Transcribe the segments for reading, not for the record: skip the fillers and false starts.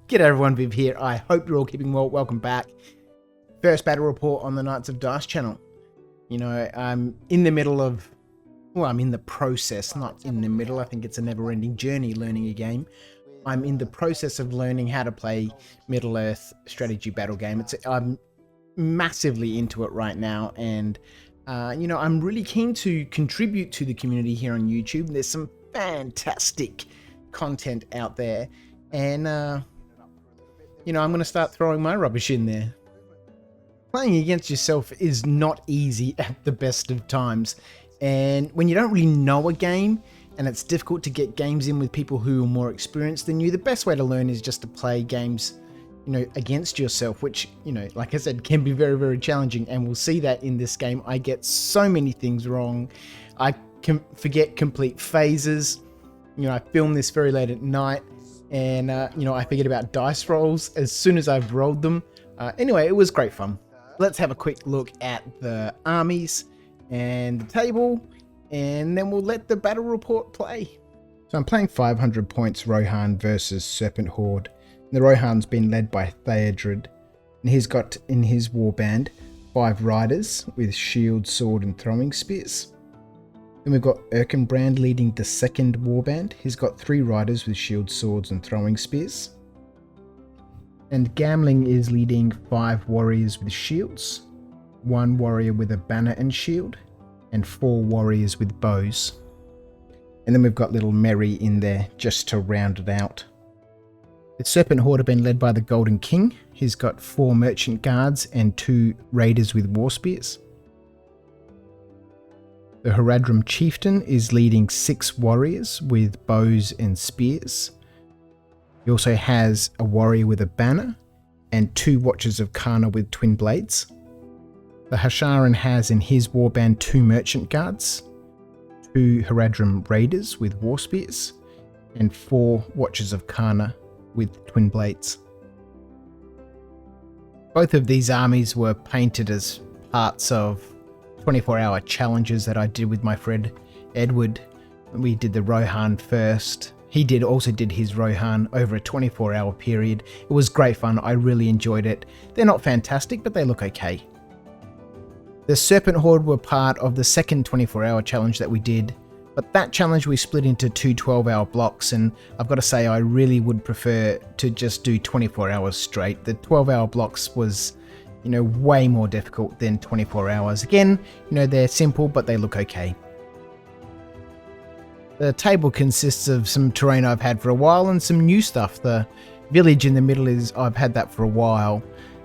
G'day everyone, Viv here. I hope you're all keeping well. Welcome back. First battle report on the Knights of Dice channel. You know, I'm in the middle of, well, I'm in the process, not in the middle. I think it's a never-ending journey learning a game. I'm in the process of learning how to play Middle-earth strategy battle game. I'm massively into it right now, and you know, I'm really keen to contribute to the community here on YouTube. There's some fantastic content out there, and you know, I'm going to start throwing my rubbish in there. Playing against yourself is not easy at the best of times, and when you don't really know a game and it's difficult to get games in with people who are more experienced than you, the best way to learn is just to play games, you know, against yourself, which, you know, like I said, can be very, very challenging, and we'll see that in this game. I get so many things wrong. I can forget complete phases. You know, I filmed this very late at night, and you know, I forget about dice rolls as soon as I've rolled them. Anyway, it was great fun. Let's have a quick look at the armies and the table, and then we'll let the battle report play. So I'm playing 500 points Rohan versus Serpent Horde. The Rohan's been led by Theodred, and he's got in his warband 5 riders with shield, sword and throwing spears. Then we've got Erkenbrand leading the second warband. He's got 3 riders with shield, swords and throwing spears. And Gamling is leading 5 warriors with shields, 1 warrior with a banner and shield, and 4 warriors with bows. And then we've got little Merry in there just to round it out. The Serpent Horde have been led by the Golden King. He's got 4 merchant guards and 2 raiders with war spears. The Haradrim Chieftain is leading 6 warriors with bows and spears. He also has a warrior with a banner and 2 Watchers of Karna with twin blades. The Hasharan has in his warband 2 merchant guards, 2 Haradrim raiders with war spears, and 4 Watchers of Karna with twin blades. Both of these armies were painted as parts of 24-hour challenges that I did with my friend Edward. We did the Rohan first. He also did his Rohan over a 24-hour period. It was great fun. I really enjoyed it. They're not fantastic, but they look okay. The Serpent Horde were part of the second 24-hour challenge that we did, but that challenge we split into 2 12-hour blocks, and I've got to say I really would prefer to just do 24 hours straight. The 12-hour blocks was, you know, way more difficult than 24 hours. Again, you know, they're simple, but they look okay. The table consists of some terrain I've had for a while and some new stuff. The village in the middle I've had that for a while.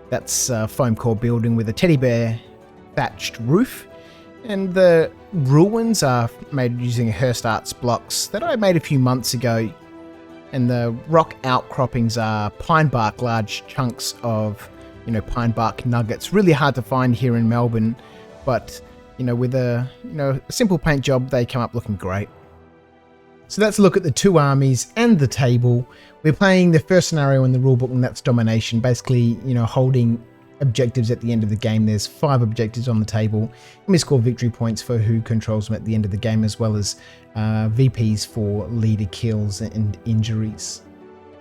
That's a foam core building with a teddy bear thatched roof. And the ruins are made using Hearst Arts blocks that I made a few months ago. And the rock outcroppings are pine bark, large chunks of, you know, pine bark nuggets. Really hard to find here in Melbourne, but, you know, with a simple paint job, they come up looking great. So let's look at the 2 armies and the table. We're playing the first scenario in the rulebook, and that's Domination. Basically, you know, holding objectives at the end of the game. There's 5 objectives on the table, and we score victory points for who controls them at the end of the game, as well as VPs for leader kills and injuries.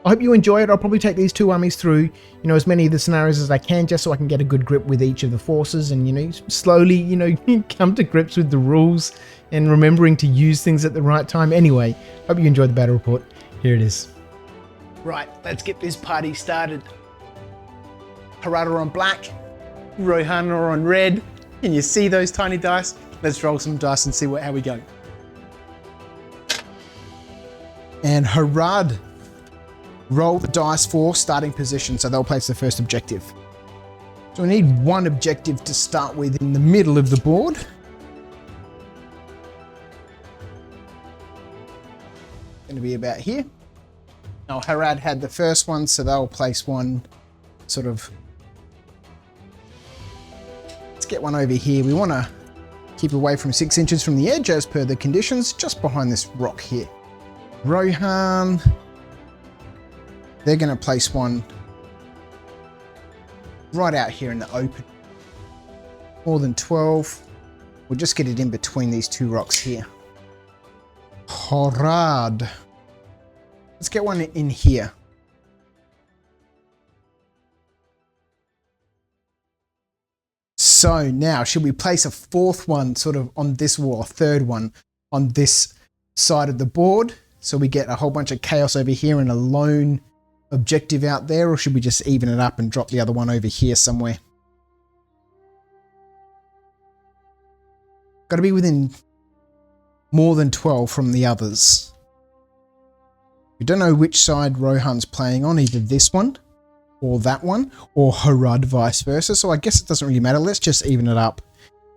I hope you enjoy it. I'll probably take these 2 armies through, you know, as many of the scenarios as I can, just so I can get a good grip with each of the forces and, you know, slowly, you know, come to grips with the rules and remembering to use things at the right time. Anyway, hope you enjoyed the battle report. Here it is. Right, let's get this party started. Harada are on black, Rohan are on red. Can you see those tiny dice? Let's roll some dice and see how we go. And Harad roll the dice for starting position, so they'll place the first objective. So we need 1 objective to start with in the middle of the board. Going to be about here. Now Harad had the first one, so they'll place 1 sort of. Let's get 1 over here. We want to keep away from 6 inches from the edge as per the conditions, just behind this rock here. Rohan, they're going to place 1 right out here in the open. More than 12. We'll just get it in between these 2 rocks here. Harad. Let's get 1 in here. So now, should we place a fourth one sort of on this wall, a third one on this side of the board, so we get a whole bunch of chaos over here and a lone objective out there, or should we just even it up and drop the other one over here somewhere? Got to be within more than 12 from the others. We don't know which side Rohan's playing on, either this one or that one, or Harad vice versa, so I guess it doesn't really matter. Let's just even it up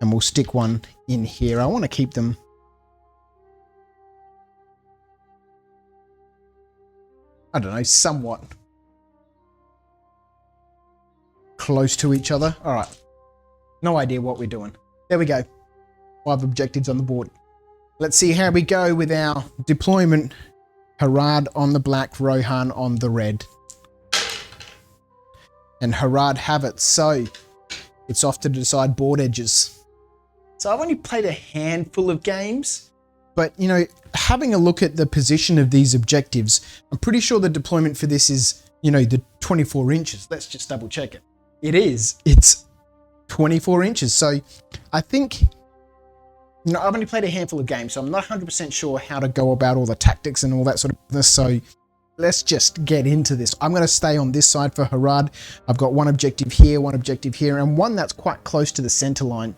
and we'll stick one in here. I want to keep them I don't know, somewhat close to each other. All right. No idea what we're doing. There we go. 5 objectives on the board. Let's see how we go with our deployment. Harad on the black, Rohan on the red. And Harad have it. So it's off to decide board edges. So I've only played a handful of games, but you know, having a look at the position of these objectives, I'm pretty sure the deployment for this is, you know, the 24 inches. Let's just double check it. It is. It's 24 inches. So I think, you know, I've only played a handful of games, so I'm not 100% sure how to go about all the tactics and all that sort of business. So let's just get into this. I'm going to stay on this side for Harad. I've got one objective here, and one that's quite close to the center line.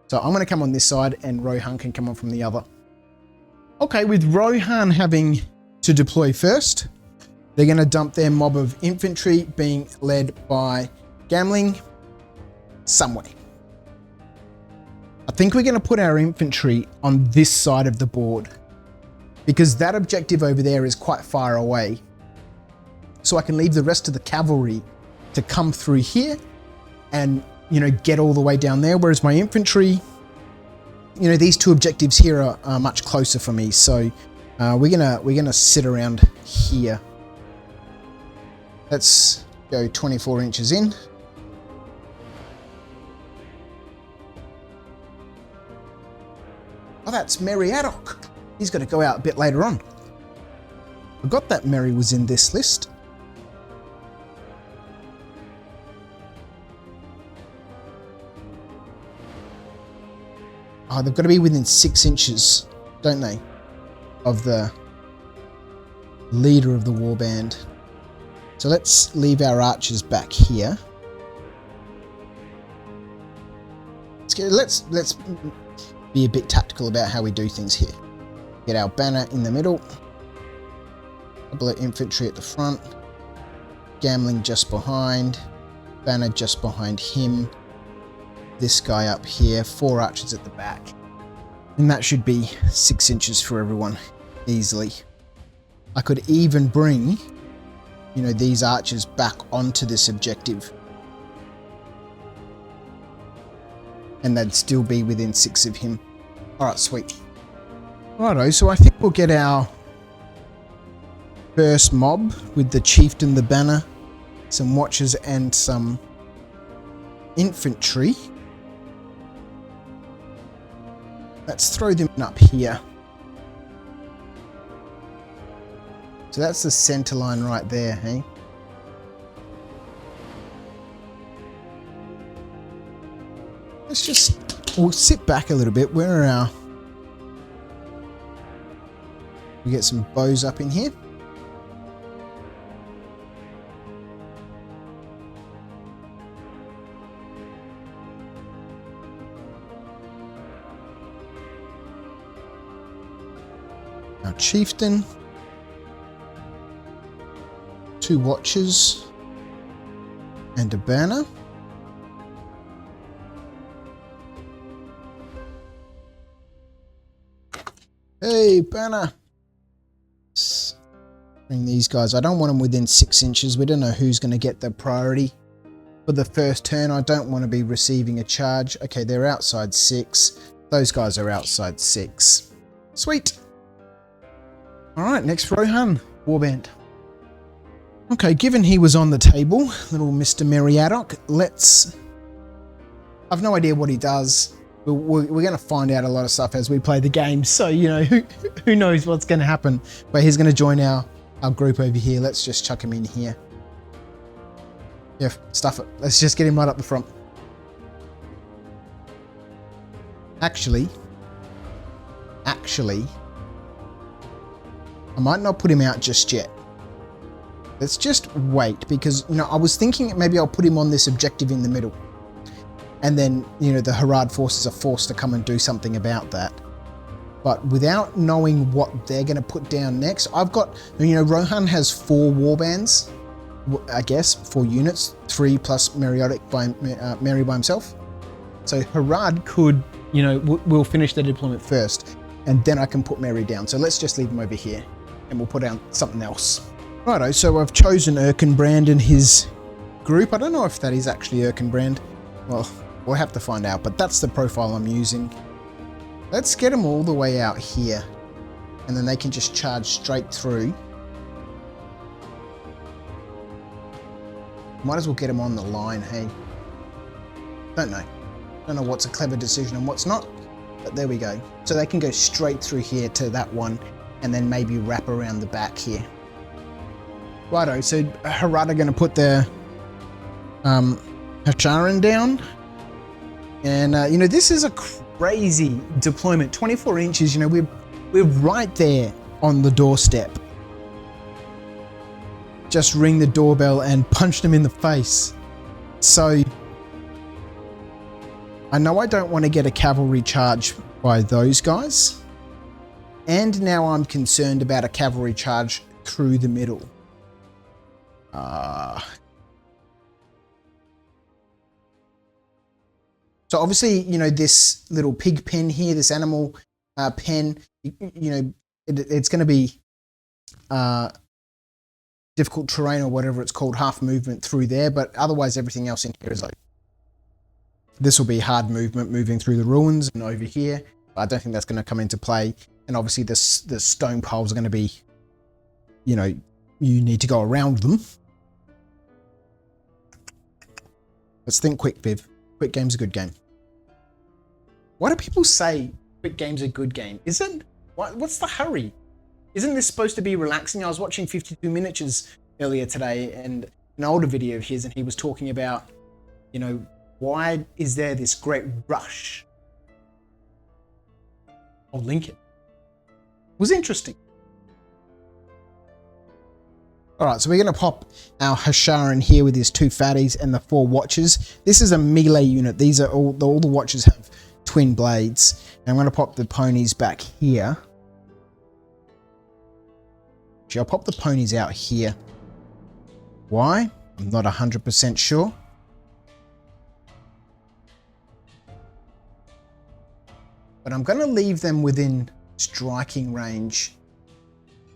So I'm going to come on this side and Rohan can come on from the other. Okay, with Rohan having to deploy first, they're going to dump their mob of infantry being led by Gambling somewhere. I think we're going to put our infantry on this side of the board because that objective over there is quite far away. So I can leave the rest of the cavalry to come through here and, you know, get all the way down there. Whereas my infantry, you know, these 2 objectives here are much closer for me. So we're gonna sit around here. Let's go 24 inches in. Oh, that's Merry Addock. He's got to go out a bit later on. I forgot that Merry was in this list. Oh, they've got to be within 6 inches, don't they, of the leader of the warband. So let's leave our archers back here. Let's be a bit tactical about how we do things here. Get our banner in the middle. Couple of infantry at the front. Gambling just behind. Banner just behind him. This guy up here. 4 archers at the back. And that should be 6 inches for everyone easily. I could even bring, you know, these archers back onto this objective. And they'd still be within 6 of him. Alright, sweet. Righto, so I think we'll get our first mob with the chieftain, the banner, some watchers and some infantry. Let's throw them up here. So that's the center line right there, hey? Let's just, we'll sit back a little bit. Where are our... We get some bows up in here. Our chieftain. 2 watchers. And a banner. Hey, banner. Let's bring these guys. I don't want them within 6 inches. We don't know who's going to get the priority for the first turn. I don't want to be receiving a charge. Okay, they're outside 6. Those guys are outside 6. Sweet. All right, next Rohan, warband. Okay, given he was on the table, little Mr. Merry Addock, let's... I've no idea what he does. We're going to find out a lot of stuff as we play the game. So, you know, who knows what's going to happen. But he's going to join our group over here. Let's just chuck him in here. Yeah, stuff it. Let's just get him right up the front. Actually, I might not put him out just yet. Let's just wait, because, you know, I was thinking maybe I'll put him on this objective in the middle. And then, you know, the Harad forces are forced to come and do something about that. But without knowing what they're going to put down next, I've got, you know, Rohan has 4 warbands, I guess, 4 units, 3 plus Mary by himself. So Harad could, you know, we'll finish the deployment first, and then I can put Mary down. So let's just leave him over here, and we'll put down something else. Righto, so I've chosen Erkenbrand and his group. I don't know if that is actually Erkenbrand. Well, we'll have to find out, but that's the profile I'm using. Let's get them all the way out here, and then they can just charge straight through. Might as well get them on the line, hey? Don't know what's a clever decision and what's not, but there we go. So they can go straight through here to that one, and then maybe wrap around the back here. Righto, so Harad are going to put their Hasharan down. And, you know, this is a crazy deployment. 24 inches, you know, we're right there on the doorstep. Just ring the doorbell and punch them in the face. So, I know I don't want to get a cavalry charge by those guys. And now I'm concerned about a cavalry charge through the middle. So obviously, you know, this little pig pen here, this animal pen, you know, it's going to be difficult terrain or whatever it's called, half movement through there, but otherwise everything else in here is like, this will be hard movement moving through the ruins and over here. But I don't think that's going to come into play. And obviously the stone piles are going to be, you know, you need to go around them. Let's think quick, Viv. Quick game's a good game. Why do people say quick game's a good game? Isn't, what's the hurry? Isn't this supposed to be relaxing? I was watching 52 Miniatures earlier today and an older video of his, and he was talking about, you know, why is there this great rush? I'll link it. It was interesting. All right, so we're going to pop our Hasharan here with his 2 fatties and the 4 watches. This is a melee unit. These are all the watches have twin blades. And I'm going to pop the ponies back here. Actually, I'll pop the ponies out here. Why? I'm not 100% sure. But I'm going to leave them within striking range.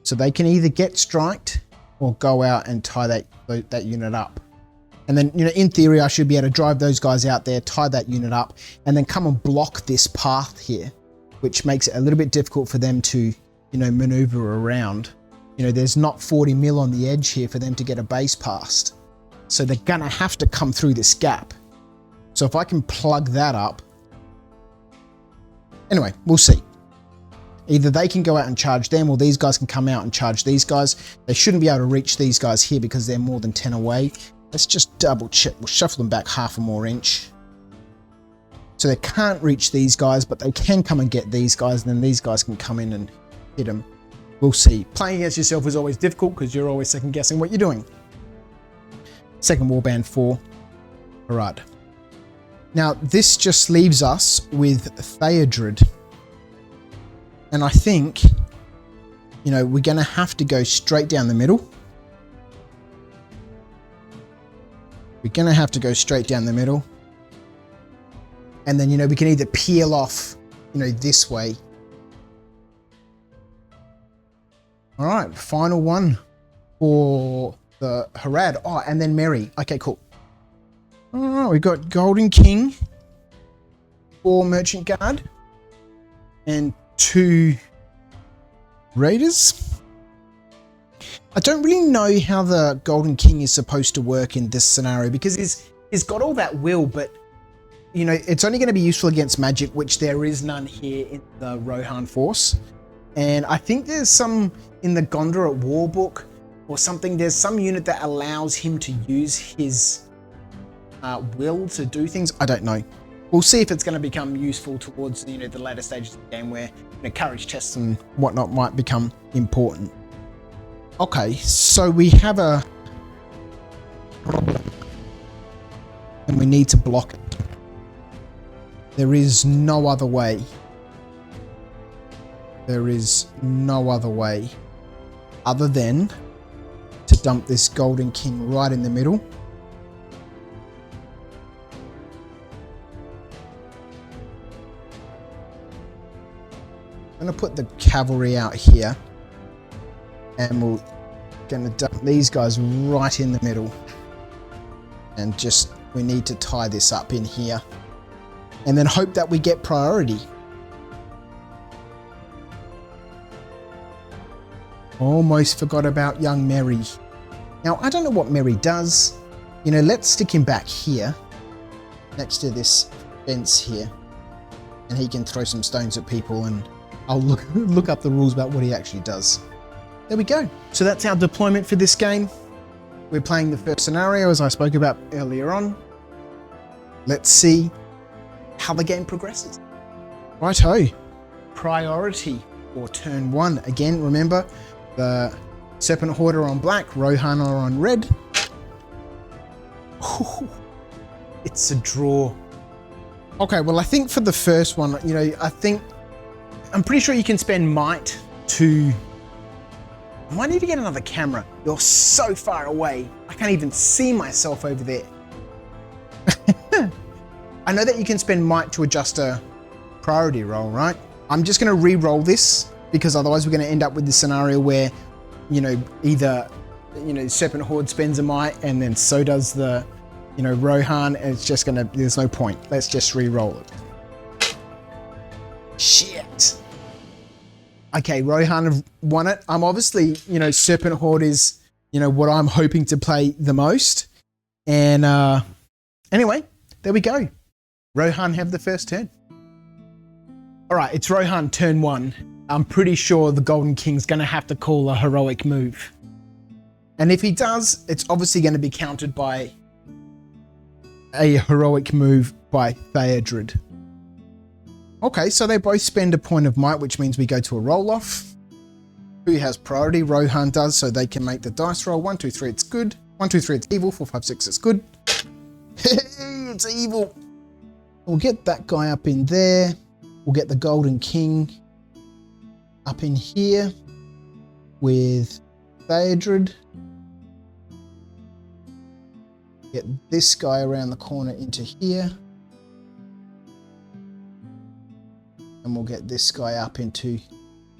So they can either get striked or go out and tie that unit up. And then, you know, in theory, I should be able to drive those guys out there, tie that unit up, and then come and block this path here, which makes it a little bit difficult for them to, you know, maneuver around. You know, there's not 40 mil on the edge here for them to get a base past. So they're gonna have to come through this gap. So if I can plug that up, anyway, we'll see. Either they can go out and charge them, or these guys can come out and charge these guys. They shouldn't be able to reach these guys here because they're more than 10 away. Let's just double check. We'll shuffle them back half a more inch. So they can't reach these guys, but they can come and get these guys, and then these guys can come in and hit them. We'll see. Playing against yourself is always difficult because you're always second guessing what you're doing. Second warband 4. Alright. Now this just leaves us with Theodred. And I think, you know, we're going to have to go straight down the middle. We're going to have to go straight down the middle. And then, you know, we can either peel off, you know, this way. All right, final one for the Harad. Oh, and then Mary. Okay, cool. All right, we've got Golden King for Merchant Guard and 2 Raiders. I don't really know how the Golden King is supposed to work in this scenario because he's got all that will, but you know, it's only going to be useful against magic, which there is none here in the Rohan force. And I think there's some in the Gondor at Warbook or something. There's some unit that allows him to use his will to do things. I don't know. We'll see if it's going to become useful towards the later stages of the game where courage tests and whatnot might become important. Okay, so we have a problem and we need to block it. There is no other way. There is no other way other than to dump this Golden King right in the middle. I'm going to put the cavalry out here and we're going to dump these guys right in the middle, and just we need to tie this up in here and then hope that we get priority. Almost forgot about young Merry. Now I don't know what Merry does. Let's stick him back here next to this fence here, and he can throw some stones at people, and I'll look up the rules about what he actually does. There we go. So that's our deployment for this game. We're playing the first scenario as I spoke about earlier on. Let's see how the game progresses. Righto. Priority for turn 1. Again, remember the Serpent Horde are on black, Rohan are on red. Ooh, it's a draw. Okay, well I think for the first one, I'm pretty sure you can spend might to... I might need to get another camera. You're so far away. I can't even see myself over there. I know that you can spend might to adjust a priority roll, right? I'm just going to re-roll this because otherwise we're going to end up with this scenario where, either, Serpent Horde spends a might and then so does the, Rohan, and it's just going to, there's no point. Let's just re-roll it. Shit. Okay, Rohan have won it. I'm obviously, Serpent Horde is, what I'm hoping to play the most. And anyway, there we go. Rohan have the first turn. All right, it's Rohan turn 1. I'm pretty sure the Golden King's going to have to call a heroic move. And if he does, it's obviously going to be countered by a heroic move by Theodred. Okay, so they both spend a point of might, which means we go to a roll-off. Who has priority? Rohan does, so they can make the dice roll. 1, 2, 3, it's good. 1, 2, 3, it's evil. 4, 5, 6, it's good. Hey, it's evil. We'll get that guy up in there. We'll get the Golden King up in here with Theodred. Get this guy around the corner into here. And we'll get this guy up into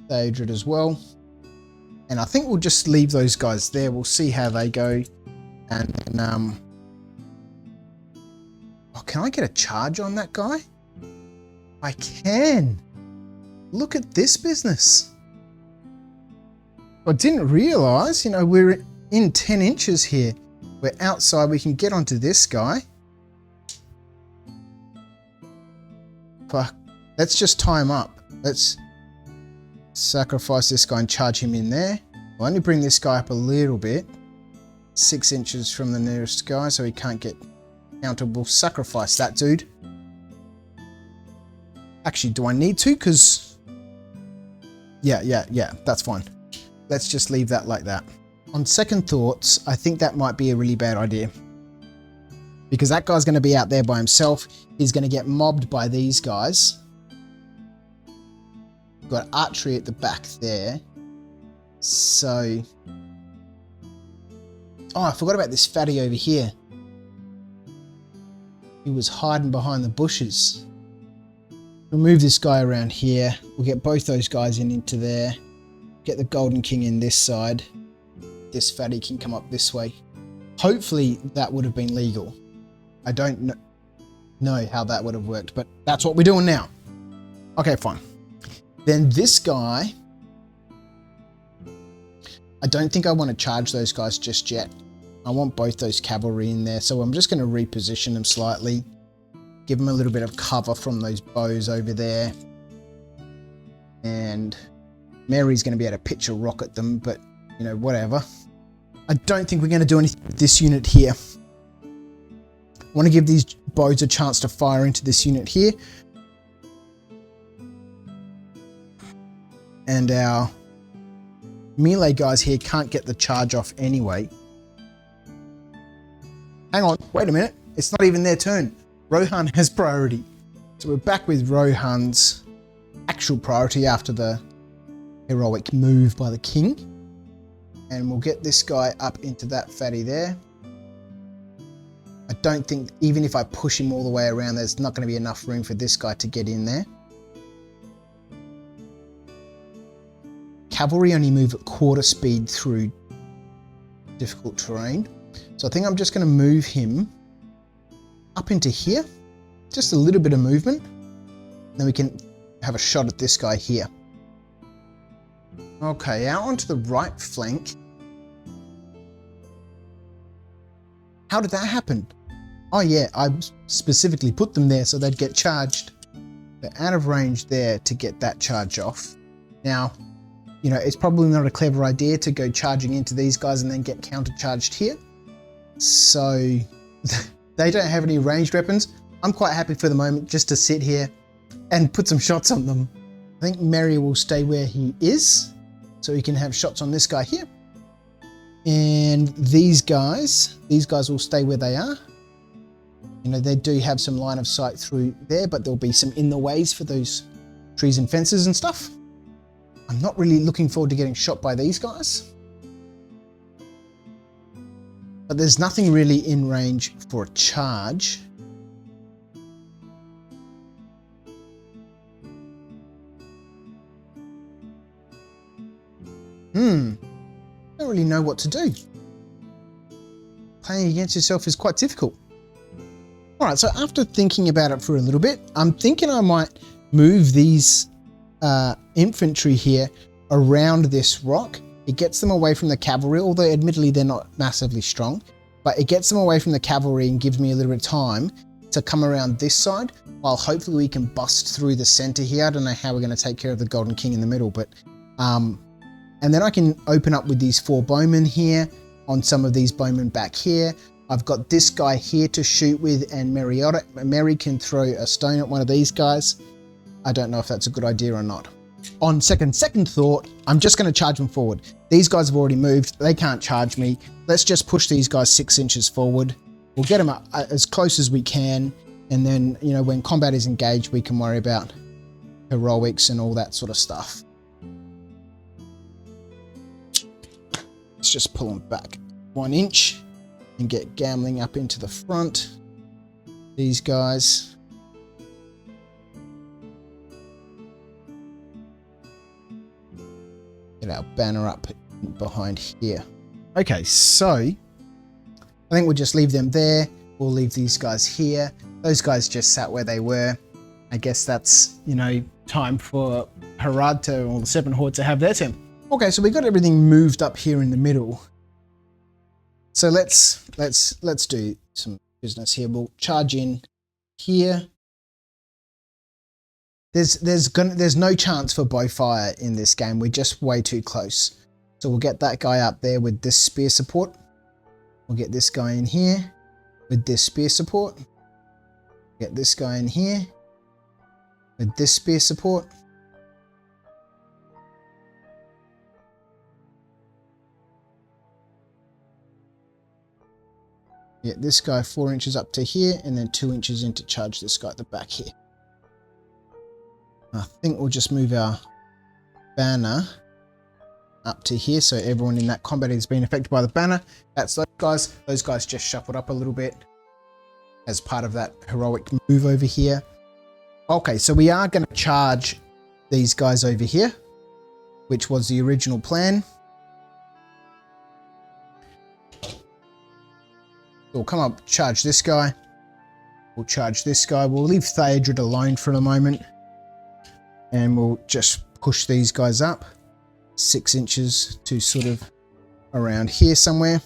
Theodred as well. And I think we'll just leave those guys there. We'll see how they go. And then, oh, can I get a charge on that guy? I can. Look at this business. I didn't realize, we're in 10 inches here. We're outside. We can get onto this guy. Fuck. Let's just tie him up. Let's sacrifice this guy and charge him in there. I'll only bring this guy up a little bit. 6 inches from the nearest guy so he can't get countered. We'll sacrifice that dude. Actually, do I need to? Because... Yeah, that's fine. Let's just leave that like that. On second thoughts, I think that might be a really bad idea. Because that guy's going to be out there by himself. He's going to get mobbed by these guys. Got archery at the back there. So... Oh, I forgot about this fatty over here. He was hiding behind the bushes. We'll move this guy around here. We'll get both those guys into there. Get the Golden King in this side. This fatty can come up this way. Hopefully that would have been legal. I don't know how that would have worked, but that's what we're doing now. Okay, fine. Then this guy... I don't think I want to charge those guys just yet. I want both those cavalry in there, so I'm just going to reposition them slightly. Give them a little bit of cover from those bows over there. And Mary's going to be able to pitch a rock at them, but, whatever. I don't think we're going to do anything with this unit here. I want to give these bows a chance to fire into this unit here. And our melee guys here can't get the charge off anyway. Hang on, wait a minute. It's not even their turn. Rohan has priority. So we're back with Rohan's actual priority after the heroic move by the king. And we'll get this guy up into that fatty there. I don't think, even if I push him all the way around, there's not going to be enough room for this guy to get in there. Cavalry only move at quarter speed through difficult terrain. So I think I'm just going to move him up into here. Just a little bit of movement. Then we can have a shot at this guy here. Okay, out onto the right flank. How did that happen? Oh yeah, I specifically put them there so they'd get charged. They're out of range there to get that charge off. Now, you know, it's probably not a clever idea to go charging into these guys and then get counter-charged here. So they don't have any ranged weapons. I'm quite happy for the moment just to sit here and put some shots on them. I think Merry will stay where he is, so he can have shots on this guy here. And these guys will stay where they are. You know, they do have some line of sight through there, but there'll be some in the ways for those trees and fences and stuff. I'm not really looking forward to getting shot by these guys. But there's nothing really in range for a charge. Don't really know what to do. Playing against yourself is quite difficult. Alright, so after thinking about it for a little bit, I'm thinking I might move these infantry here around this rock. It gets them away from the cavalry, although admittedly they're not massively strong, but it gets them away from the cavalry and gives me a little bit of time to come around this side, while hopefully we can bust through the center here. I don't know how we're going to take care of the Golden King in the middle, but and then I can open up with these 4 bowmen here on some of these bowmen back here. I've got this guy here to shoot with, and Merry can throw a stone at one of these guys. I don't know if that's a good idea or not. On second thought, I'm just going to charge them forward. These guys have already moved. They can't charge me. Let's just push these guys 6 inches forward. We'll get them up as close as we can. And then, you know, when combat is engaged, we can worry about heroics and all that sort of stuff. Let's just pull them back 1 inch and get Gambling up into the front. These guys. Get our banner up behind here. Okay, so I think we'll just leave them there. We'll leave these guys here. Those guys just sat where they were. I guess that's, you know, time for Harad or the Serpent Horde to have their turn. Okay, so we got everything moved up here in the middle. So let's do some business here. We'll charge in here. There's no chance for bow fire in this game. We're just way too close. So we'll get that guy up there with this spear support. We'll get this guy in here with this spear support. Get this guy in here with this spear support. Get this guy 4 inches up to here, and then 2 inches in to charge this guy at the back here. I think we'll just move our banner up to here, so everyone in that combat is being affected by the banner. That's those guys. Those guys just shuffled up a little bit as part of that heroic move over here. Okay, so we are going to charge these guys over here, which was the original plan. We'll come up, charge this guy. We'll charge this guy. We'll leave Theodred alone for the moment. And we'll just push these guys up 6 inches to sort of around here somewhere.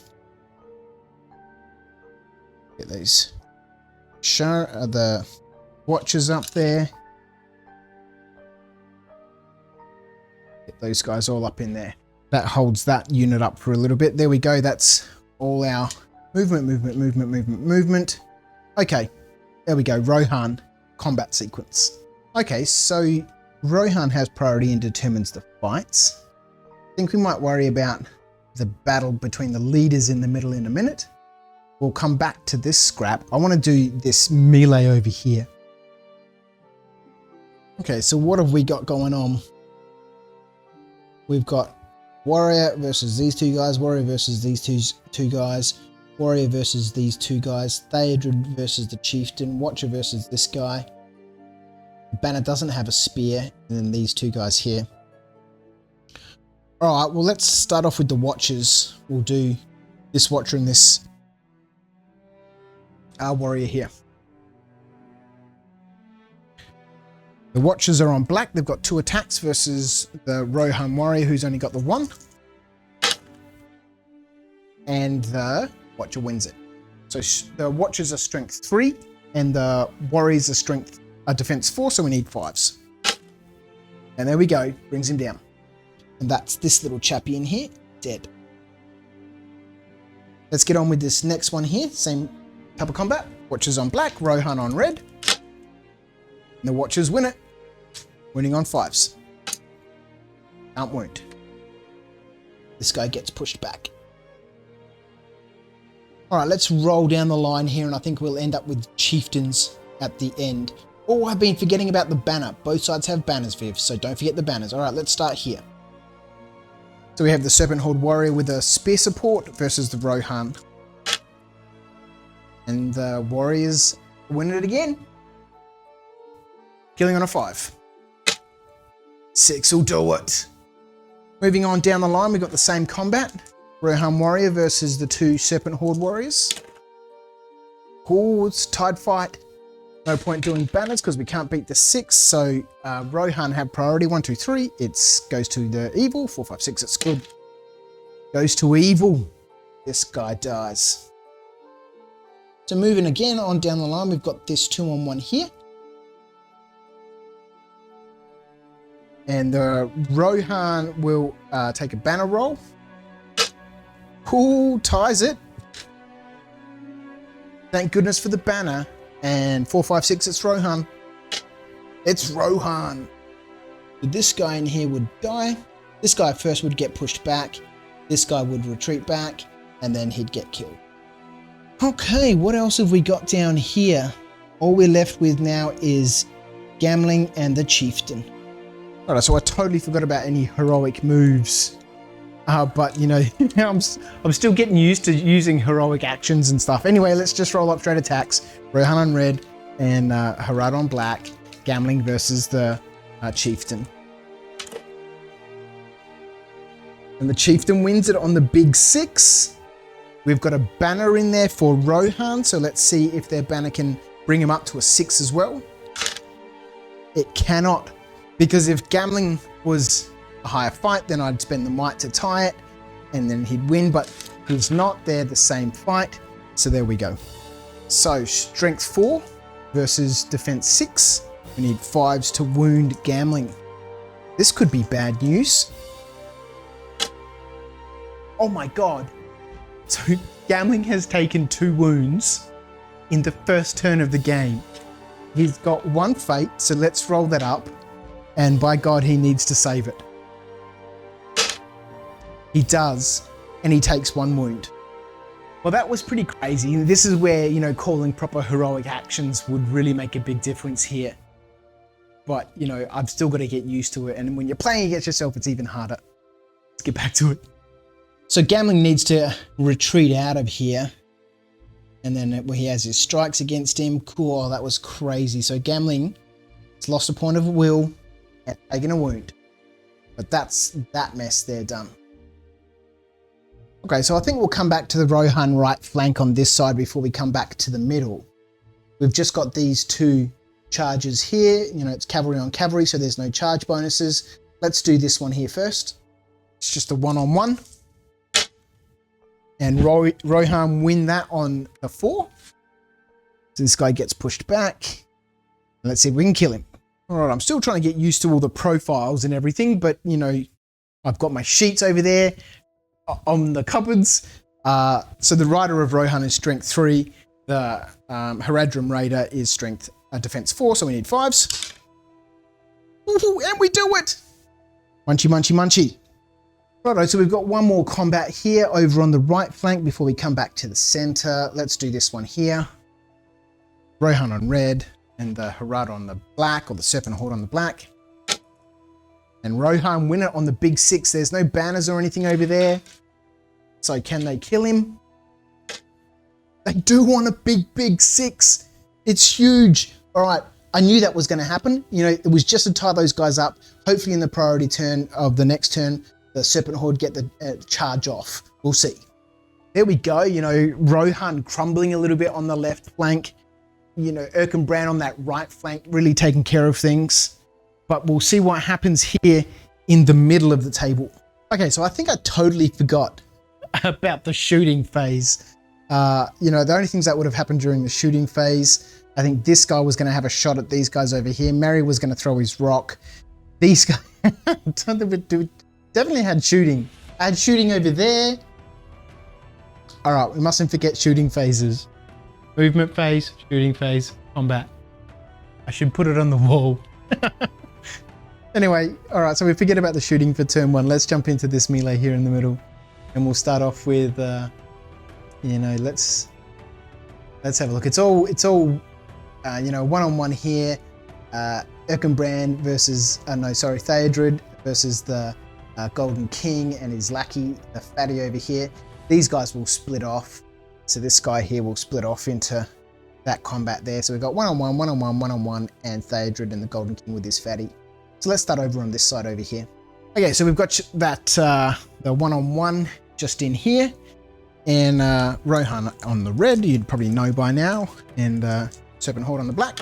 Get these the watchers up there. Get those guys all up in there. That holds that unit up for a little bit. There we go. That's all our movement. Okay. There we go, Rohan combat sequence. Okay, so Rohan has priority and determines the fights. I think we might worry about the battle between the leaders in the middle in a minute. We'll come back to this scrap. I want to do this melee over here. Okay, so what have we got going on? We've got warrior versus these two guys, warrior versus these two guys, warrior versus these two guys, Theodred versus the chieftain, watcher versus this guy. Banner doesn't have a spear, and then these two guys here. Alright, well let's start off with the watchers. We'll do this watcher and this warrior here. The watchers are on black. They've got 2 attacks versus the Rohan warrior who's only got the 1. And the watcher wins it. So the watchers are strength 3 and the warriors are defense 4, so we need 5s. And there we go, brings him down. And that's this little chappy in here, dead. Let's get on with this next one here, same type of combat. Watchers on black, Rohan on red. And the watchers win it, winning on 5s. Can't wound. This guy gets pushed back. Alright, let's roll down the line here, and I think we'll end up with chieftains at the end. Oh, I've been forgetting about the banner. Both sides have banners, Viv, so don't forget the banners. Alright, let's start here. So we have the Serpent Horde warrior with a spear support versus the Rohan. And the warriors win it again. Killing on a 5. 6 will do it. Moving on down the line, we've got the same combat. Rohan warrior versus the 2 Serpent Horde warriors. Cool, it's tied fight. No point doing banners because we can't beat the 6. So Rohan have priority 1, 2, 3. It goes to the evil. 4, 5, 6. It's good. Goes to evil. This guy dies. So moving again on down the line, we've got this 2-on-1 here. And the Rohan will take a banner roll. Cool, ties it. Thank goodness for the banner. And 4, 5, 6, it's Rohan. It's Rohan. This guy in here would die. This guy first would get pushed back. This guy would retreat back. And then he'd get killed. Okay, what else have we got down here? All we're left with now is Gamling and the Chieftain. Alright, so I totally forgot about any heroic moves. But, you know, I'm still getting used to using heroic actions and stuff. Anyway, let's just roll up straight attacks. Rohan on red and Harad on black. Gamling versus the Chieftain. And the Chieftain wins it on the big 6. We've got a banner in there for Rohan, so let's see if their banner can bring him up to a 6 as well. It cannot, because if Gamling was a higher fight, then I'd spend the might to tie it, and then he'd win, but he's not. They're the same fight, so there we go. So, strength 4 versus defense 6. We need 5s to wound Gamling. This could be bad news. Oh my god. So, Gamling has taken 2 wounds in the first turn of the game. He's got 1 fate, so let's roll that up, and by god, he needs to save it. He does, and he takes 1 wound. Well, that was pretty crazy. This is where, you know, calling proper heroic actions would really make a big difference here. But, you know, I've still got to get used to it, and when you're playing against yourself, it's even harder. Let's get back to it. So Gamling needs to retreat out of here, and then he has his strikes against him. Cool, oh, that was crazy. So Gamling has lost a point of will and taken a wound. But that's that mess there done. Okay, so I think we'll come back to the Rohan right flank on this side before we come back to the middle. We've just got these 2 charges here. You know, it's cavalry on cavalry, so there's no charge bonuses. Let's do this one here first. It's just a 1-on-1. And Rohan win that on the 4. So this guy gets pushed back. Let's see if we can kill him. All right, I'm still trying to get used to all the profiles and everything, but, you know, I've got my sheets over there on the cupboards. So the rider of Rohan is strength 3, The Haradrim Raider is strength defense 4, so we need 5s. Ooh, and we do it! Munchy, munchy, munchy. Righto, so we've got one more combat here over on the right flank before we come back to the center. Let's do this one here. Rohan on red and the Harad on the black, or the Serpent Horde on the black. And Rohan win it on the big 6. There's no banners or anything over there. So can they kill him? They do want a big 6. It's huge. All right, I knew that was going to happen. You know, it was just to tie those guys up. Hopefully in the priority turn of the next turn, the Serpent Horde get the charge off. We'll see. There we go. You know, Rohan crumbling a little bit on the left flank. You know, Erkenbrand on that right flank really taking care of things. But we'll see what happens here in the middle of the table. Okay, so I think I totally forgot about the shooting phase. You know, the only things that would have happened during the shooting phase, I think this guy was going to have a shot at these guys over here. Mary was going to throw his rock. These guys definitely had shooting. I had shooting over there. All right, we mustn't forget shooting phases. Movement phase, shooting phase, combat. I should put it on the wall. Anyway, all right, so we forget about the shooting for turn 1. Let's jump into this melee here in the middle. And we'll start off with, you know, let's have a look. It's all you know, one-on-one here. Erkenbrand versus, Theodred versus the Golden King and his lackey, the fatty over here. These guys will split off. So this guy here will split off into that combat there. So we've got one-on-one, one-on-one, one-on-one, and Theodred and the Golden King with his fatty. So let's start over on this side over here. Okay, so we've got that the one-on-one just in here. And Rohan on the red, you'd probably know by now. And Serpent Horde on the black.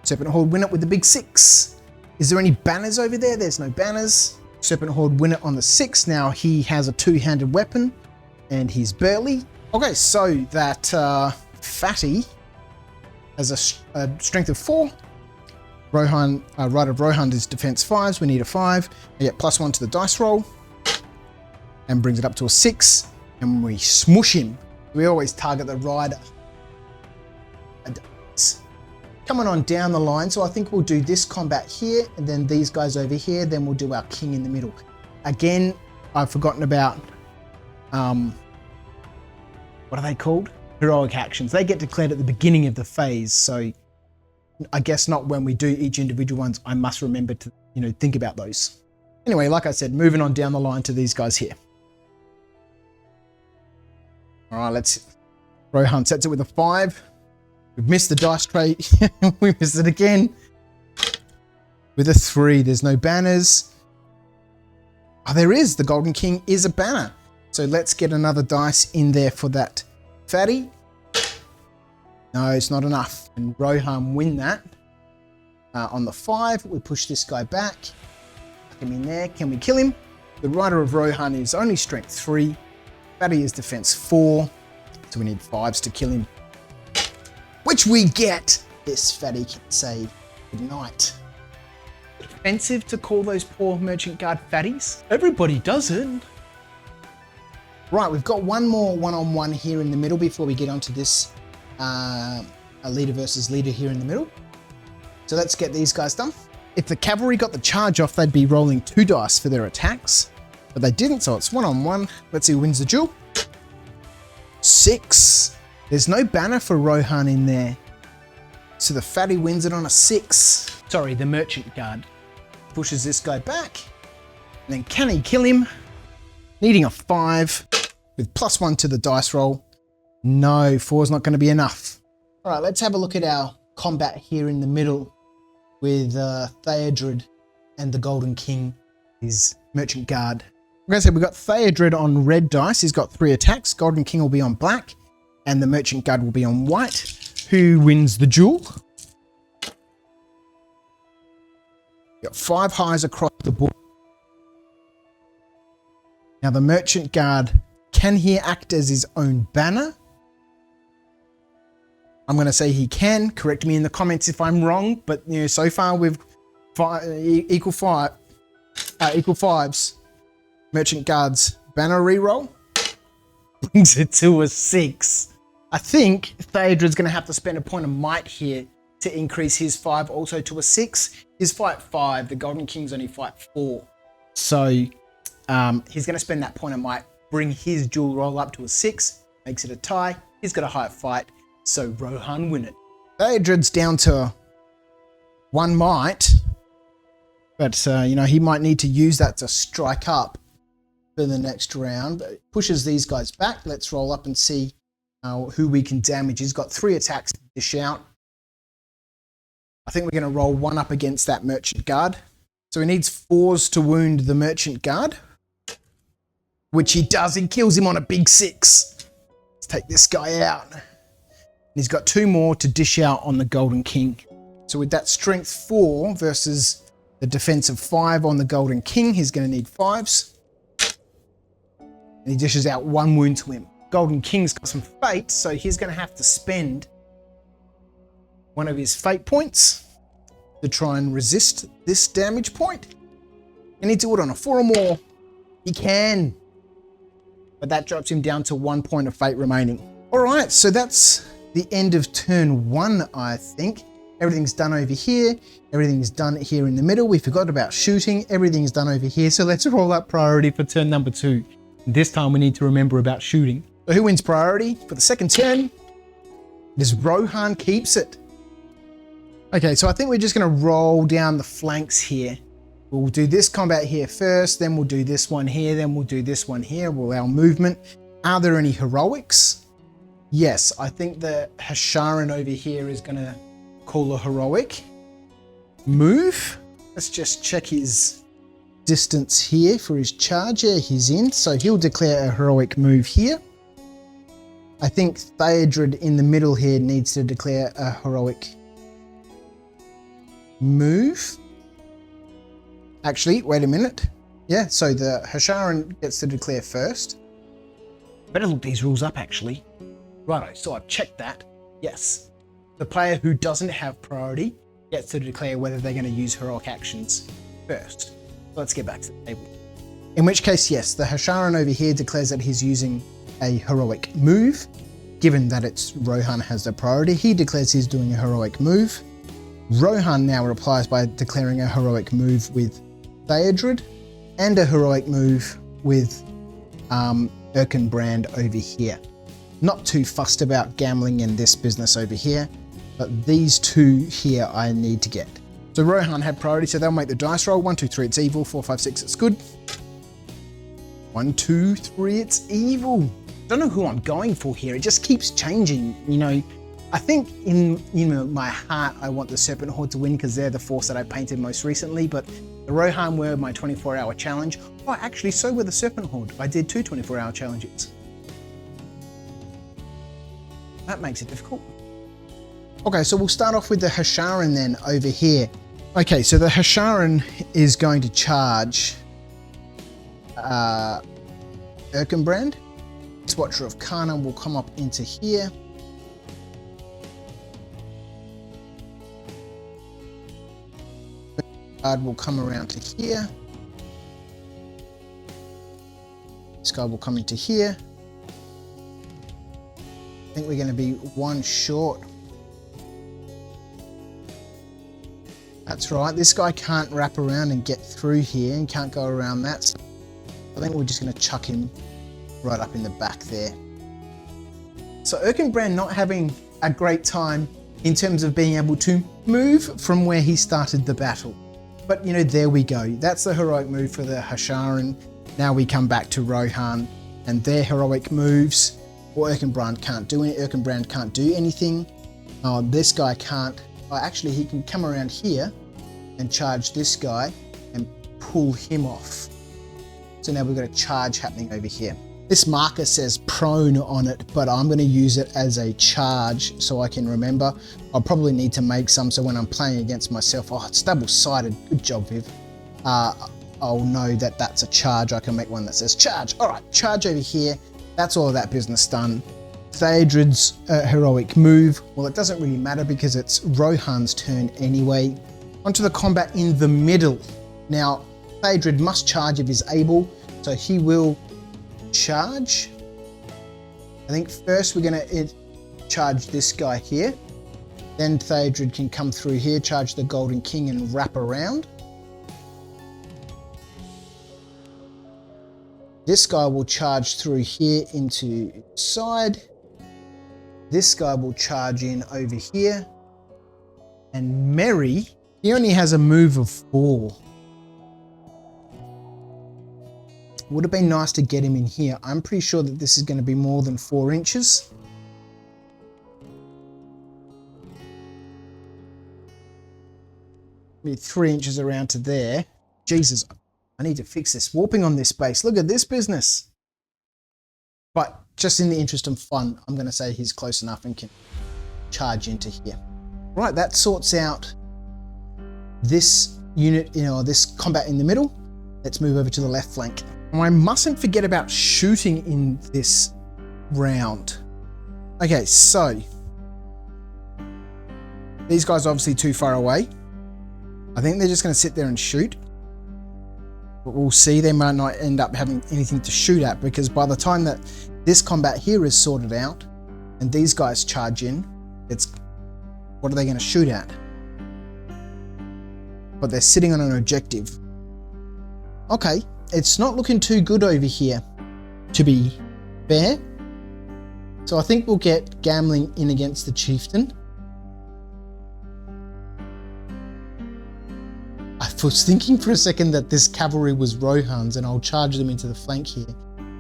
Serpent Horde win it with the big 6. Is there any banners over there? There's no banners. Serpent Horde win it on the 6. Now he has a 2-handed weapon and he's burly. Okay, so that fatty has a strength of 4. Rohan, Rite of Rohan is defense 5s. We need a 5. We get +1 to the dice roll and brings it up to a 6. And we smush him. We always target the rider. Coming on down the line, so I think we'll do this combat here, and then these guys over here, then we'll do our king in the middle. Again, I've forgotten about, what are they called? Heroic actions. They get declared at the beginning of the phase, so I guess not when we do each individual ones. I must remember to, you know, think about those. Anyway, like I said, moving on down the line to these guys here. All right, Rohan sets it with a 5. We've missed the dice tray. We missed it again. With a 3, there's no banners. Oh, there is. The Golden King is a banner. So let's get another dice in there for that fatty. No, it's not enough. And Rohan win that. On the 5, we push this guy back. Put him in there. Can we kill him? The Rider of Rohan is only strength 3. Fatty is defense 4. So we need 5s to kill him. Which we get. This fatty can say goodnight. Expensive to call those poor Merchant Guard fatties. Everybody does it. Right, we've got one more one-on-one here in the middle before we get onto this a leader versus leader here in the middle. So let's get these guys done. If the cavalry got the charge off, they'd be rolling 2 dice for their attacks, but they didn't, so it's one-on-one. Let's see who wins the duel. 6. There's no banner for Rohan in there. So the fatty wins it on a 6. Sorry, the Merchant Guard pushes this guy back. And then can he kill him? Needing a 5 with +1 to the dice roll. No, 4 is not going to be enough. All right, let's have a look at our combat here in the middle with Theodred and the Golden King, his Merchant Guard. Like I said, we've got Theodred on red dice. He's got 3 attacks. Golden King will be on black. And the Merchant Guard will be on white. Who wins the duel? Got 5 highs across the board. Now the Merchant Guard, can he act as his own banner? I'm going to say he can. Correct me in the comments if I'm wrong. But you know, so far we've equal 5s. Merchant Guard's banner reroll brings it to a 6. I think Theodred's going to have to spend a point of might here to increase his 5 also to a 6. His fight 5, the Golden King's only fight 4. So he's going to spend that point of might, bring his dual roll up to a 6, makes it a tie. He's got a higher fight, so Rohan win it. Theodred's down to 1 might, but he might need to use that to strike up for the next round. But it pushes these guys back. Let's roll up and see who we can damage. He's got 3 attacks to dish out. I think we're going to roll 1 up against that Merchant Guard. So he needs 4s to wound the Merchant Guard, which he does. He kills him on a big 6. Let's take this guy out. And he's got 2 more to dish out on the Golden King. So with that strength 4 versus the defensive 5 on the Golden King, he's going to need 5s. And he dishes out 1 wound to him. Golden King's got some fate, so he's going to have to spend one of his fate points to try and resist this damage point. And he do it on a 4 or more. He can. But that drops him down to 1 point of fate remaining. All right, so that's the end of turn 1, I think. Everything's done over here. Everything's done here in the middle. We forgot about shooting. Everything's done over here. So let's roll up priority for turn number 2. This time we need to remember about shooting. So who wins priority for the second turn? It is Rohan keeps it. Okay, so I think we're just going to roll down the flanks here. We'll do this combat here first, then we'll do this one here, then we'll do this one here. We'll allow movement. Are there any heroics? Yes, I think the Hasharan over here is going to call a heroic move. Let's just check his distance here for his charge. Yeah, he's in, so he'll declare a heroic move here. I think Theodred in the middle here needs to declare a heroic move. Actually, wait a minute. Yeah, so the Hasharan gets to declare first. Better look these rules up, actually. Righto, so I've checked that. Yes. The player who doesn't have priority gets to declare whether they're going to use heroic actions first. Let's get back to the table. In which case, yes, the Hasharan over here declares that he's using a heroic move. Given that it's Rohan has the priority, he declares he's doing a heroic move. Rohan now replies by declaring a heroic move with Theodred and a heroic move with Erkenbrand over here. Not too fussed about gambling in this business over here, but these 2 here I need to get. So Rohan had priority, so they'll make the dice roll. 1, 2, 3, it's evil. 4, 5, 6, it's good. 1, 2, 3, it's evil. Don't know who I'm going for here. It just keeps changing. I think in my heart, I want the Serpent Horde to win because they're the force that I painted most recently, but the Rohan were my 24-hour challenge. Oh, actually, so were the Serpent Horde. I did 2 24-hour challenges. That makes it difficult. Okay, so we'll start off with the Hasharan then over here. Okay, so the Hasharan is going to charge Erkenbrand. Watcher of Kana will come up into here. Guard will come around to here. This guy will come into here. I think we're going to be 1 short. That's right, this guy can't wrap around and get through here and can't go around that. So I think we're just going to chuck him right up in the back there. So Erkenbrand not having a great time in terms of being able to move from where he started the battle. But there we go. That's the heroic move for the Hasharan. Now we come back to Rohan and their heroic moves. Or Erkenbrand can't do it. Erkenbrand can't do anything. This guy can't. Actually, he can come around here and charge this guy and pull him off. So now we've got a charge happening over here. This marker says prone on it, but I'm going to use it as a charge so I can remember. I'll probably need to make some so when I'm playing against myself, oh, it's double-sided. Good job, Viv. I'll know that that's a charge. I can make one that says charge. All right, charge over here. That's all of that business done. Theodred's heroic move. Well, it doesn't really matter because it's Rohan's turn anyway. Onto the combat in the middle. Now, Theodred must charge if he's able, so he will charge. I think first we're going to charge this guy here. Then Theodred can come through here, charge the Golden King and wrap around. This guy will charge through here into side. This guy will charge in over here. And Merry, he only has a move of 4. Would have been nice to get him in here. I'm pretty sure that this is going to be more than 4 inches. Maybe 3 inches around to there. Jesus, I need to fix this warping on this base. Look at this business. But just in the interest of fun, I'm going to say he's close enough and can charge into here. Right, that sorts out this unit, this combat in the middle. Let's move over to the left flank. I mustn't forget about shooting in this round. Okay, so these guys are obviously too far away. I think they're just going to sit there and shoot. But we'll see, they might not end up having anything to shoot at, because by the time that this combat here is sorted out and these guys charge in, what are they going to shoot at? But they're sitting on an objective. Okay, it's not looking too good over here, to be fair. So I think we'll get Gambling in against the Chieftain. I was thinking for a second that this cavalry was Rohan's and I'll charge them into the flank here.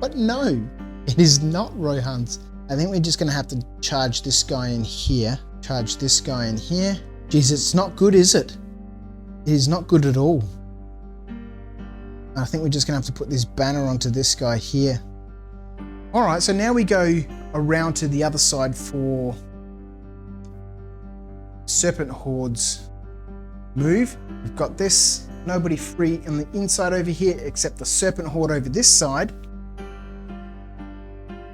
But no, it is not Rohan's. I think we're just going to have to charge this guy in here. Charge this guy in here. Jeez, it's not good, is it? It is not good at all. I think we're just going to have to put this banner onto this guy here. All right, so now we go around to the other side for Serpent Horde's move. We've got this. Nobody free on the inside over here except the Serpent Horde over this side.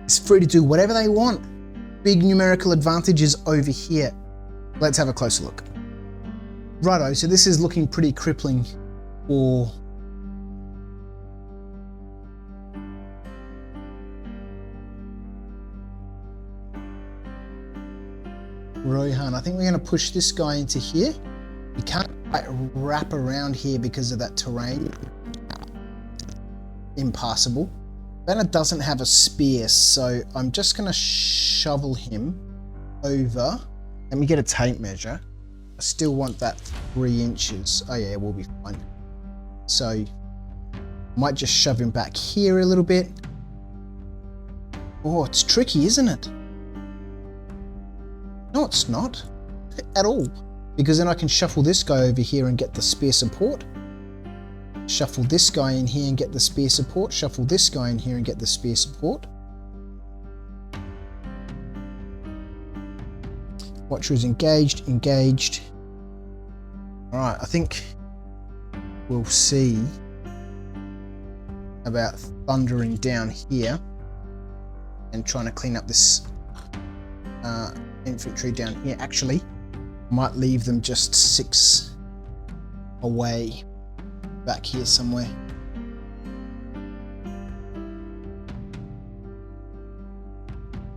It's free to do whatever they want. Big numerical advantage is over here. Let's have a closer look. Righto, so this is looking pretty crippling for Rohan. I think we're going to push this guy into here. We can't quite wrap around here because of that terrain. Impassable. Banner doesn't have a spear, so I'm just going to shovel him over. Let me get a tape measure. I still want that 3 inches. Oh yeah, we'll be fine. So might just shove him back here a little bit. Oh, it's tricky, isn't it? No, it's not at all, because then I can shuffle this guy over here and get the spear support. Shuffle this guy in here and get the spear support. Shuffle this guy in here and get the spear support. Watcher is engaged, engaged. All right, I think we'll see about thundering down here and trying to clean up this infantry down here. Actually, might leave them just 6 away back here somewhere.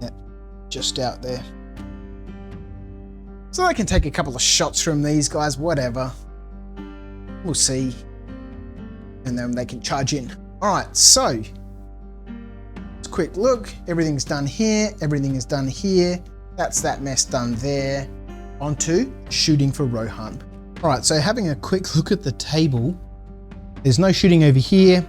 Yeah, just out there. So I can take a couple of shots from these guys, whatever. We'll see. And then they can charge in. All right, so let's quick look. Everything's done here. Everything is done here. That's that mess done there. On to shooting for Rohan. All right, so having a quick look at the table, there's no shooting over here.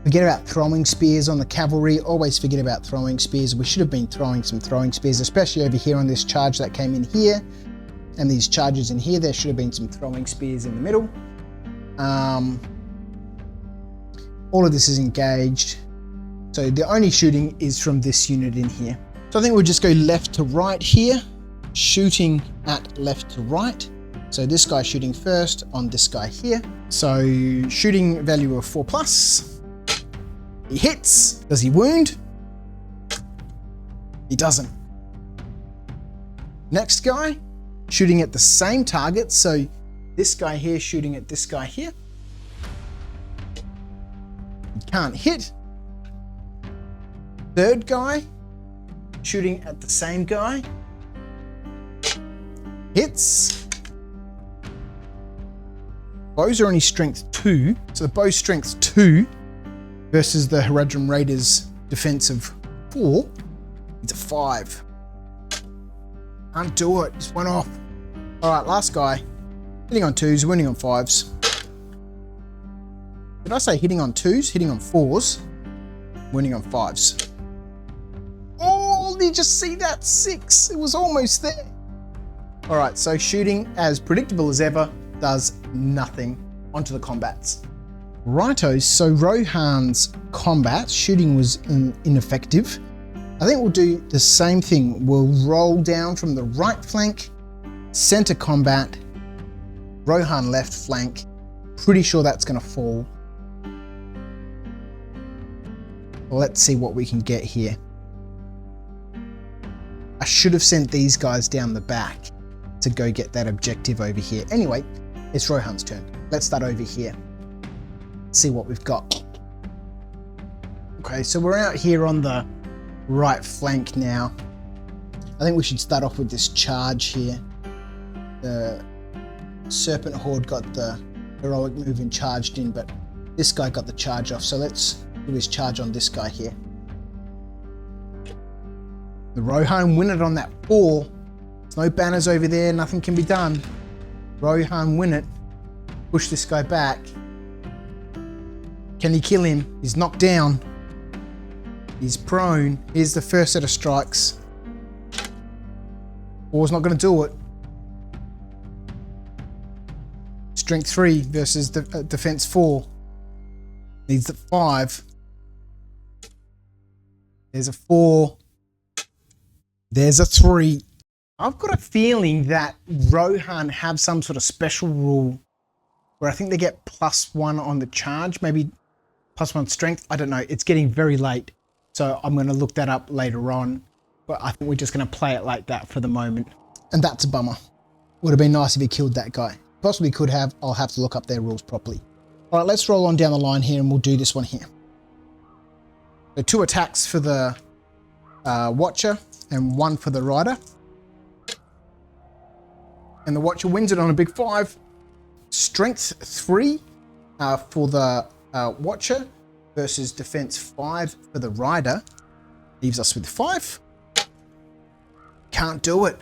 Forget about throwing spears on the cavalry. Always forget about throwing spears. We should have been throwing some throwing spears, especially over here on this charge that came in here. And these charges in here, there should have been some throwing spears in the middle. All of this is engaged. So the only shooting is from this unit in here. So I think we'll just go left to right here. Shooting at left to right. So this guy shooting first on this guy here. So shooting value of 4+. He hits. Does he wound? He doesn't. Next guy, shooting at the same target. So this guy here shooting at this guy here. He can't hit. Third guy shooting at the same guy. Hits. Bows are only strength 2, so the bow's strength 2 versus the Haradrim Raiders defense of 4. It's a 5. Can't do it, just went off. Alright, last guy. Hitting on 2s, winning on 5s. Did I say hitting on 2s? Hitting on 4s, winning on 5s. Oh, did you just see that? 6. It was almost there. Alright, so shooting, as predictable as ever, does nothing. Onto the combats. Righto, so Rohan's combat, shooting was ineffective. I think we'll do the same thing. We'll roll down from the right flank, center combat, Rohan left flank. Pretty sure that's going to fall. Let's see what we can get here. I should have sent these guys down the back to go get that objective over here. Anyway, it's Rohan's turn. Let's start over here. See what we've got. Okay, so we're out here on the right flank now. I think we should start off with this charge here. The Serpent Horde got the heroic move and charged in, but this guy got the charge off. So let's do his charge on this guy here. The Rohan win it on that 4. There's no banners over there, nothing can be done. Rohan win it. Push this guy back. Can he kill him? He's knocked down. He's prone. Here's the first set of strikes. 4's not going to do it. Strength 3 versus defense 4. Needs the 5. There's a 4. There's a 3. I've got a feeling that Rohan have some sort of special rule where I think they get +1 on the charge, maybe +1 strength. I don't know. It's getting very late, so I'm going to look that up later on. But I think we're just going to play it like that for the moment. And that's a bummer. Would have been nice if he killed that guy. Possibly could have. I'll have to look up their rules properly. All right, let's roll on down the line here and we'll do this one here. So 2 attacks for the Watcher and 1 for the Rider. And the Watcher wins it on a big 5. Strength 3 for the Watcher versus defense 5 for the Rider. Leaves us with 5. Can't do it.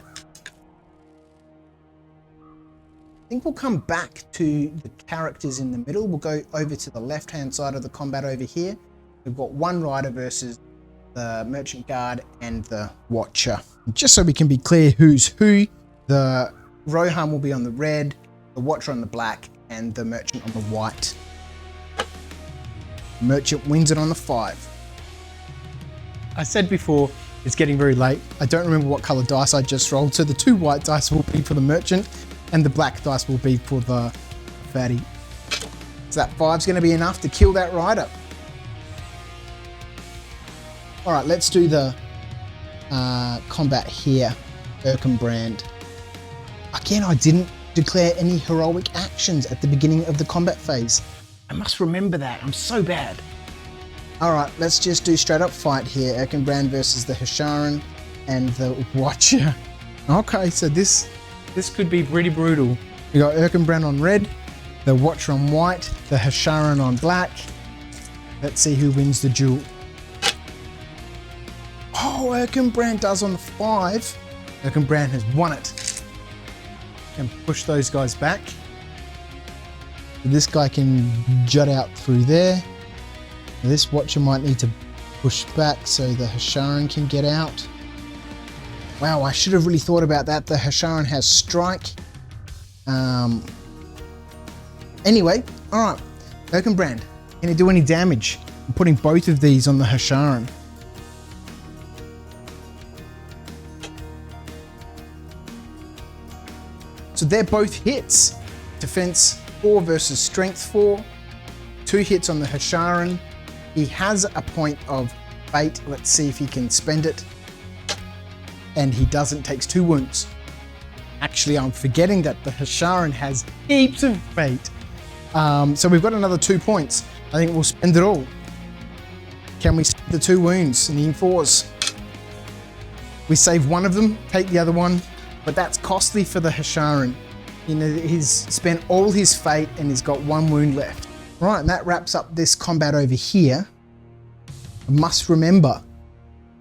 I think we'll come back to the characters in the middle. We'll go over to the left-hand side of the combat over here. We've got 1 Rider versus the Merchant Guard and the Watcher. Just so we can be clear who's who, the Rohan will be on the red, the Watcher on the black, and the Merchant on the white. Merchant wins it on the 5. I said before, it's getting very late. I don't remember what color dice I just rolled, so the 2 white dice will be for the Merchant, and the black dice will be for the Fatty. So that 5's going to be enough to kill that Rider. All right, let's do the combat here. Erkenbrand. Again, I didn't declare any heroic actions at the beginning of the combat phase. I must remember that. I'm so bad. All right, let's just do straight up fight here. Erkenbrand versus the Hasharan and the Watcher. Okay, so this could be pretty brutal. We got Erkenbrand on red, the Watcher on white, the Hasharan on black. Let's see who wins the duel. Oh, Erkenbrand does on the 5. Erkenbrand has won it. And push those guys back. This guy can jut out through there. This Watcher might need to push back so the Hasharan can get out. Wow, I should have really thought about that. The Hasharan has strike. Anyway, all right. Erkenbrand, can he do any damage? I'm putting both of these on the Hasharan. So they're both hits. Defense 4 versus strength 4. 2 hits on the Hasharan. He has a point of fate. Let's see if he can spend it. And he doesn't, takes 2 wounds. Actually, I'm forgetting that the Hasharan has heaps of fate. So we've got another 2 points. I think we'll spend it all. Can we spend the 2 wounds and the 4s? We save one of them, take the other one, but that's costly for the Hasharan. You know, he's spent all his fate and he's got one wound left. Right, and that wraps up this combat over here. I must remember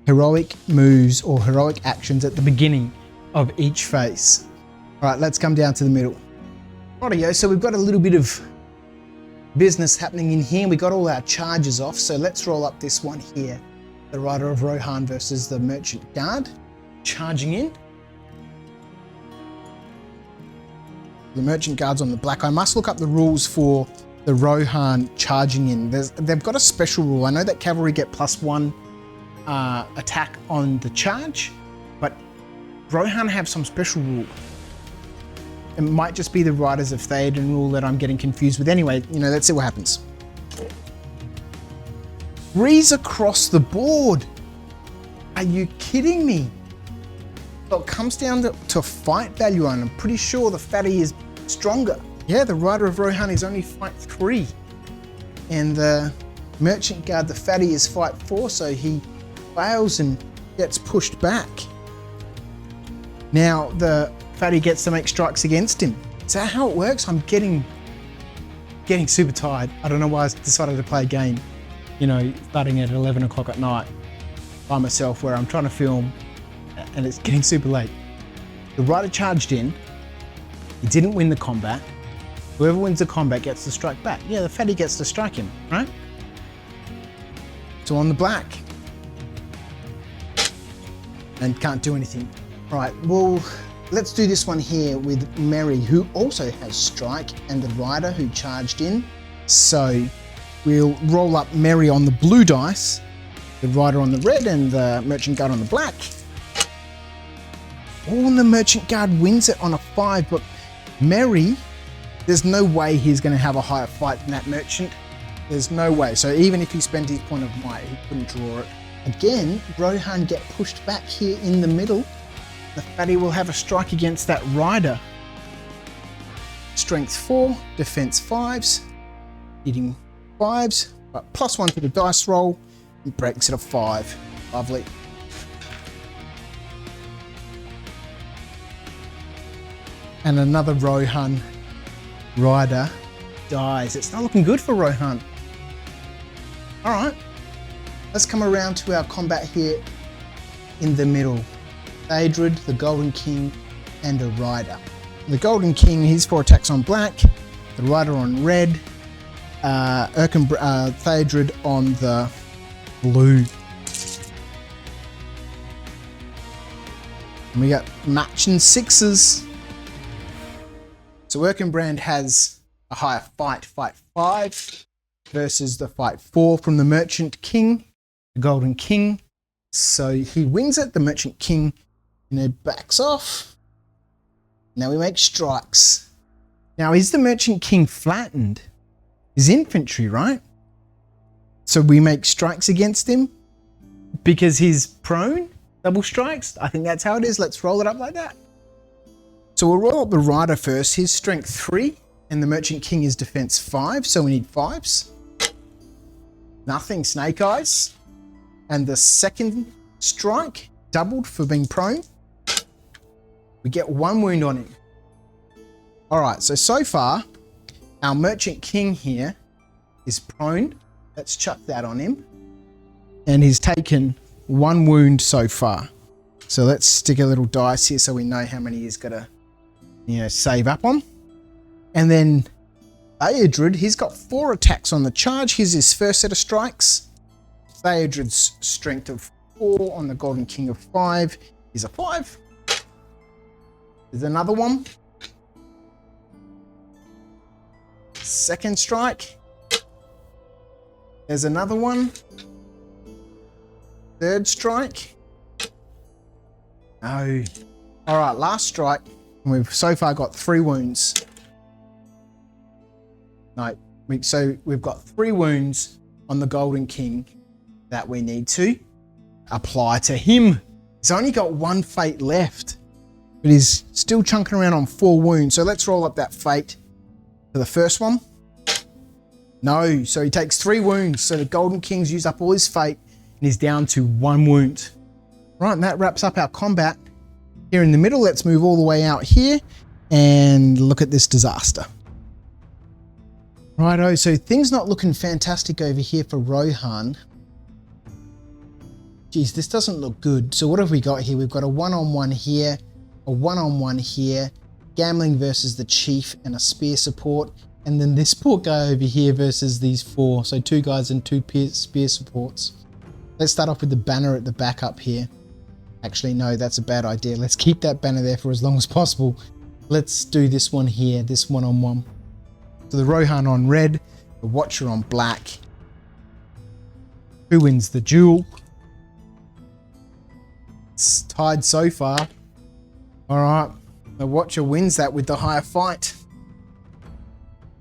heroic moves or heroic actions at the beginning of each phase. All right, let's come down to the middle. Rightio, so we've got a little bit of business happening in here. We got all our charges off, so let's roll up this one here. The Rider of Rohan versus the Merchant Guard. Charging in. The Merchant Guard's on the black. I must look up the rules for the Rohan charging in. They've got a special rule. I know that cavalry get +1 attack on the charge, but Rohan have some special rule. It might just be the Riders of Theoden rule that I'm getting confused with. Anyway, you know, let's see what happens. Breeze across the board. Are you kidding me? So it comes down to fight value, and I'm pretty sure the fatty is stronger. Yeah, the Rider of Rohan is only fight 3. And the Merchant Guard, the fatty, is fight 4, so he fails and gets pushed back. Now the fatty gets to make strikes against him. Is that how it works? I'm getting super tired. I don't know why I decided to play a game, you know, starting at 11 o'clock at night by myself where I'm trying to film and it's getting super late. The Rider charged in. He didn't win the combat. Whoever wins the combat gets to strike back. Yeah, the fatty gets to strike him, right? So on the black. And can't do anything. Right, well, let's do this one here with Merry, who also has strike, and the Rider who charged in. So we'll roll up Merry on the blue dice, the Rider on the red, and the Merchant Guard on the black. Oh, and the Merchant Guard wins it on a 5, but Merry, there's no way he's going to have a higher fight than that Merchant. There's no way. So even if he spent his point of might, he couldn't draw it. Again, Rohan get pushed back here in the middle. The fatty will have a strike against that Rider. Strength 4, defense 5s, hitting 5s, but +1 to the dice roll, and breaks it a 5. Lovely. And another Rohan Rider dies. It's not looking good for Rohan. All right, let's come around to our combat here in the middle. Theodred, the Golden King, and a Rider. The Golden King, he's 4 attacks on black, the Rider on red, Theodred on the blue. And we got matching 6s. So Erkenbrand has a higher fight 5, versus the fight 4 from the Merchant King, the Golden King. So he wins it, the Merchant King, you know, backs off. Now we make strikes. Now is the Merchant King flattened? He's infantry, right? So we make strikes against him because he's prone? Double strikes? I think that's how it is. Let's roll it up like that. So we'll roll up the Rider first. His strength 3 and the Merchant King is defense 5, so we need 5s. Nothing, Snake Eyes. And the second strike, doubled for being prone. We get 1 wound on him. All right, so far, our Merchant King here is prone. Let's chuck that on him. And he's taken 1 wound so far. So let's stick a little dice here so we know how many he's got to, you know, save up on. And then Theodred, he's got 4 attacks on the charge. Here's his first set of strikes. Theodred's strength of 4 on the Golden King of 5 is a 5. There's another one. Second strike. There's another one. Third strike. No. All right, last strike. And we've so far got 3 wounds. No, so we've got 3 wounds on the Golden King that we need to apply to him. He's only got 1 fate left, but he's still chunking around on 4 wounds. So let's roll up that fate for the first one. No, so he takes 3 wounds. So the Golden King's used up all his fate and he's down to 1 wound. Right, and that wraps up our combat. Here in the middle, let's move all the way out here and look at this disaster. Righto, so things not looking fantastic over here for Rohan. Geez, this doesn't look good. So what have we got here? We've got a one-on-one here, a one-on-one here, gambling versus the chief and a spear support, and then this poor guy over here versus these four. So 2 guys and 2 spear supports. Let's start off with the banner at the back up here. Actually, no, that's a bad idea. Let's keep that banner there for as long as possible. Let's do this one here, this one-on-one. So the Rohan on red, the Watcher on black. Who wins the duel? It's tied so far. All right, the Watcher wins that with the higher fight.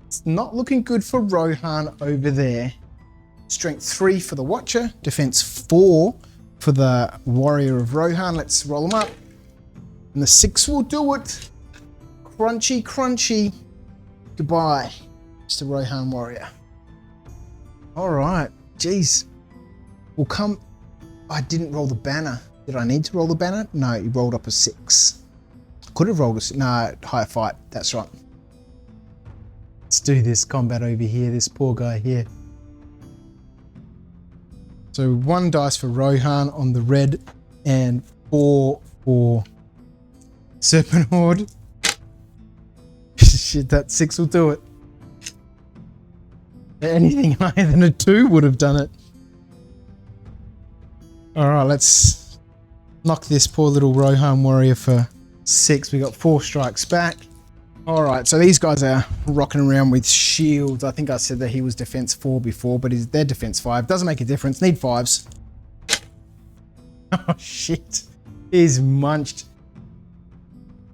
It's not looking good for Rohan over there. Strength 3 for the Watcher, defense 4 for the Warrior of Rohan. Let's roll them up. And the 6 will do it. Crunchy, crunchy. Goodbye, Mr. Rohan Warrior. All right, geez. We'll come. I didn't roll the banner. Did I need to roll the banner? No, he rolled up a 6. Could have rolled a... No, higher fight. That's right. Let's do this combat over here. This poor guy here. So 1 dice for Rohan on the red and 4 for Serpent Horde. Shit, that 6 will do it. Anything higher than a 2 would have done it. All right, let's knock this poor little Rohan warrior for 6. We got 4 strikes back. All right, so these guys are rocking around with shields. I think I said that he was defense 4 before, but they're defense 5. Doesn't make a difference. Need 5s. Oh, shit. He's munched.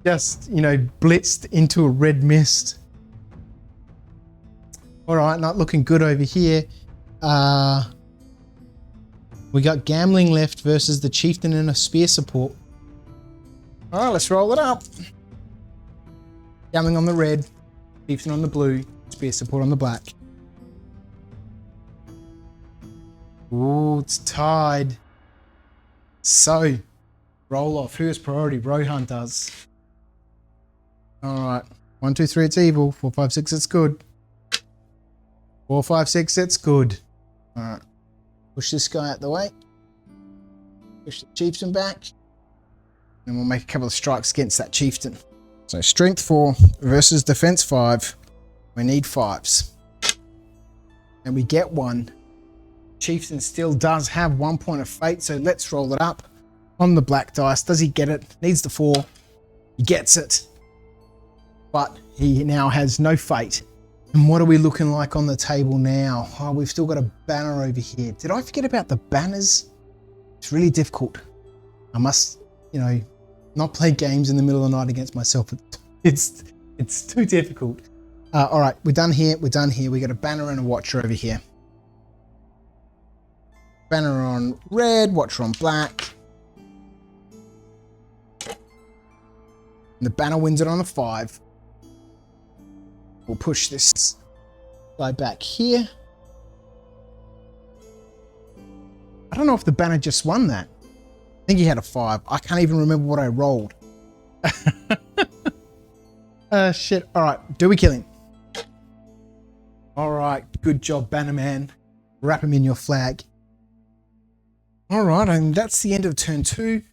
Just, you know, blitzed into a red mist. All right, not looking good over here. We got gambling left versus the chieftain and a spear support. All right, let's roll it up. Gambling on the red, chieftain on the blue, spear support on the black. Ooh, it's tied. So, roll off. Who has priority? Rohan does. All right. 1, 2, 3, it's evil. 4, 5, 6, it's good. 4, 5, 6, it's good. All right. Push this guy out the way. Push the chieftain back. And we'll make a couple of strikes against that chieftain. So strength 4 versus defense 5. We need 5s. And we get 1. Chieftain still does have 1 point of fate, so let's roll it up on the black dice. Does he get it? Needs the 4. He gets it. But he now has no fate. And what are we looking like on the table now? Oh, we've still got a banner over here. Did I forget about the banners? It's really difficult. I must, you know, not play games in the middle of the night against myself. It's too difficult. All right, we're done here. We're done here. We got a banner and a Watcher over here. Banner on red, Watcher on black. And the banner wins it on a 5. We'll push this guy back here. I don't know if the banner just won that. I think he had a 5. I can't even remember what I rolled. Shit. All right. Do we kill him? All right. Good job, Bannerman. Wrap him in your flag. All right. And that's the end of turn 2.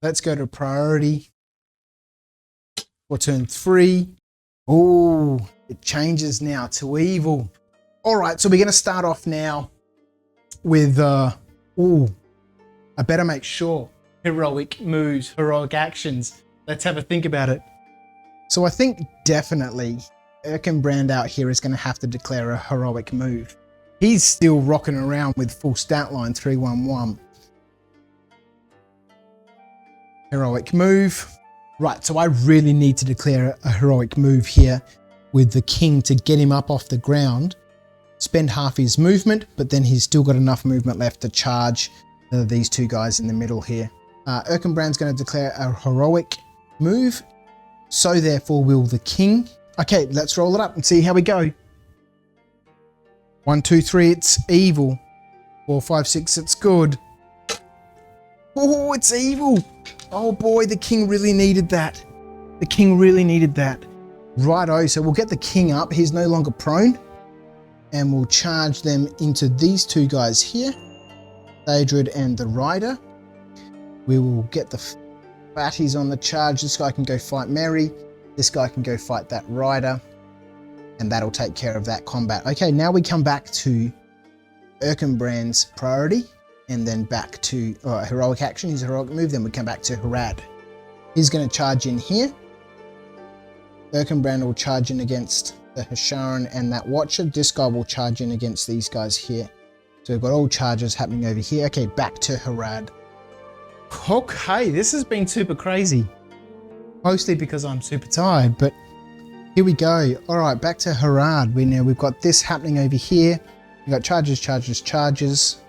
Let's go to priority. For turn 3. Oh, it changes now to evil. All right. So we're going to start off now with, I better make sure. Heroic moves, heroic actions. Let's have a think about it. So I think definitely Erkenbrand out here is going to have to declare a heroic move. He's still rocking around with full stat line 311. Heroic move. Right, so I really need to declare a heroic move here with the king to get him up off the ground. Spend half his movement, but then he's still got enough movement left to charge these 2 guys in the middle here. Erkenbrand's going to declare a heroic move. So therefore will the king. Okay, let's roll it up and see how we go. 1, 2, 3, it's evil. 4, 5, 6, it's good. Oh, it's evil. Oh boy, the king really needed that. The king really needed that. Righto, so we'll get the king up. He's no longer prone. And we'll charge them into these two guys here. Daedrid and the rider. We will get the fatties on the charge. This guy can go fight Mary. This guy can go fight that rider. And that'll take care of that combat. Okay, now we come back to Erkenbrand's priority. And then back to heroic action. His heroic move. Then we come back to Harad. He's going to charge in here. Erkenbrand will charge in against the Hasharan and that Watcher. This guy will charge in against these guys here. So we've got all charges happening over here. Okay, back to Harad. Okay, this has been super crazy. Mostly because I'm super tired, but here we go. All right, back to Harad. We've got this happening over here. We've got charges, charges, charges.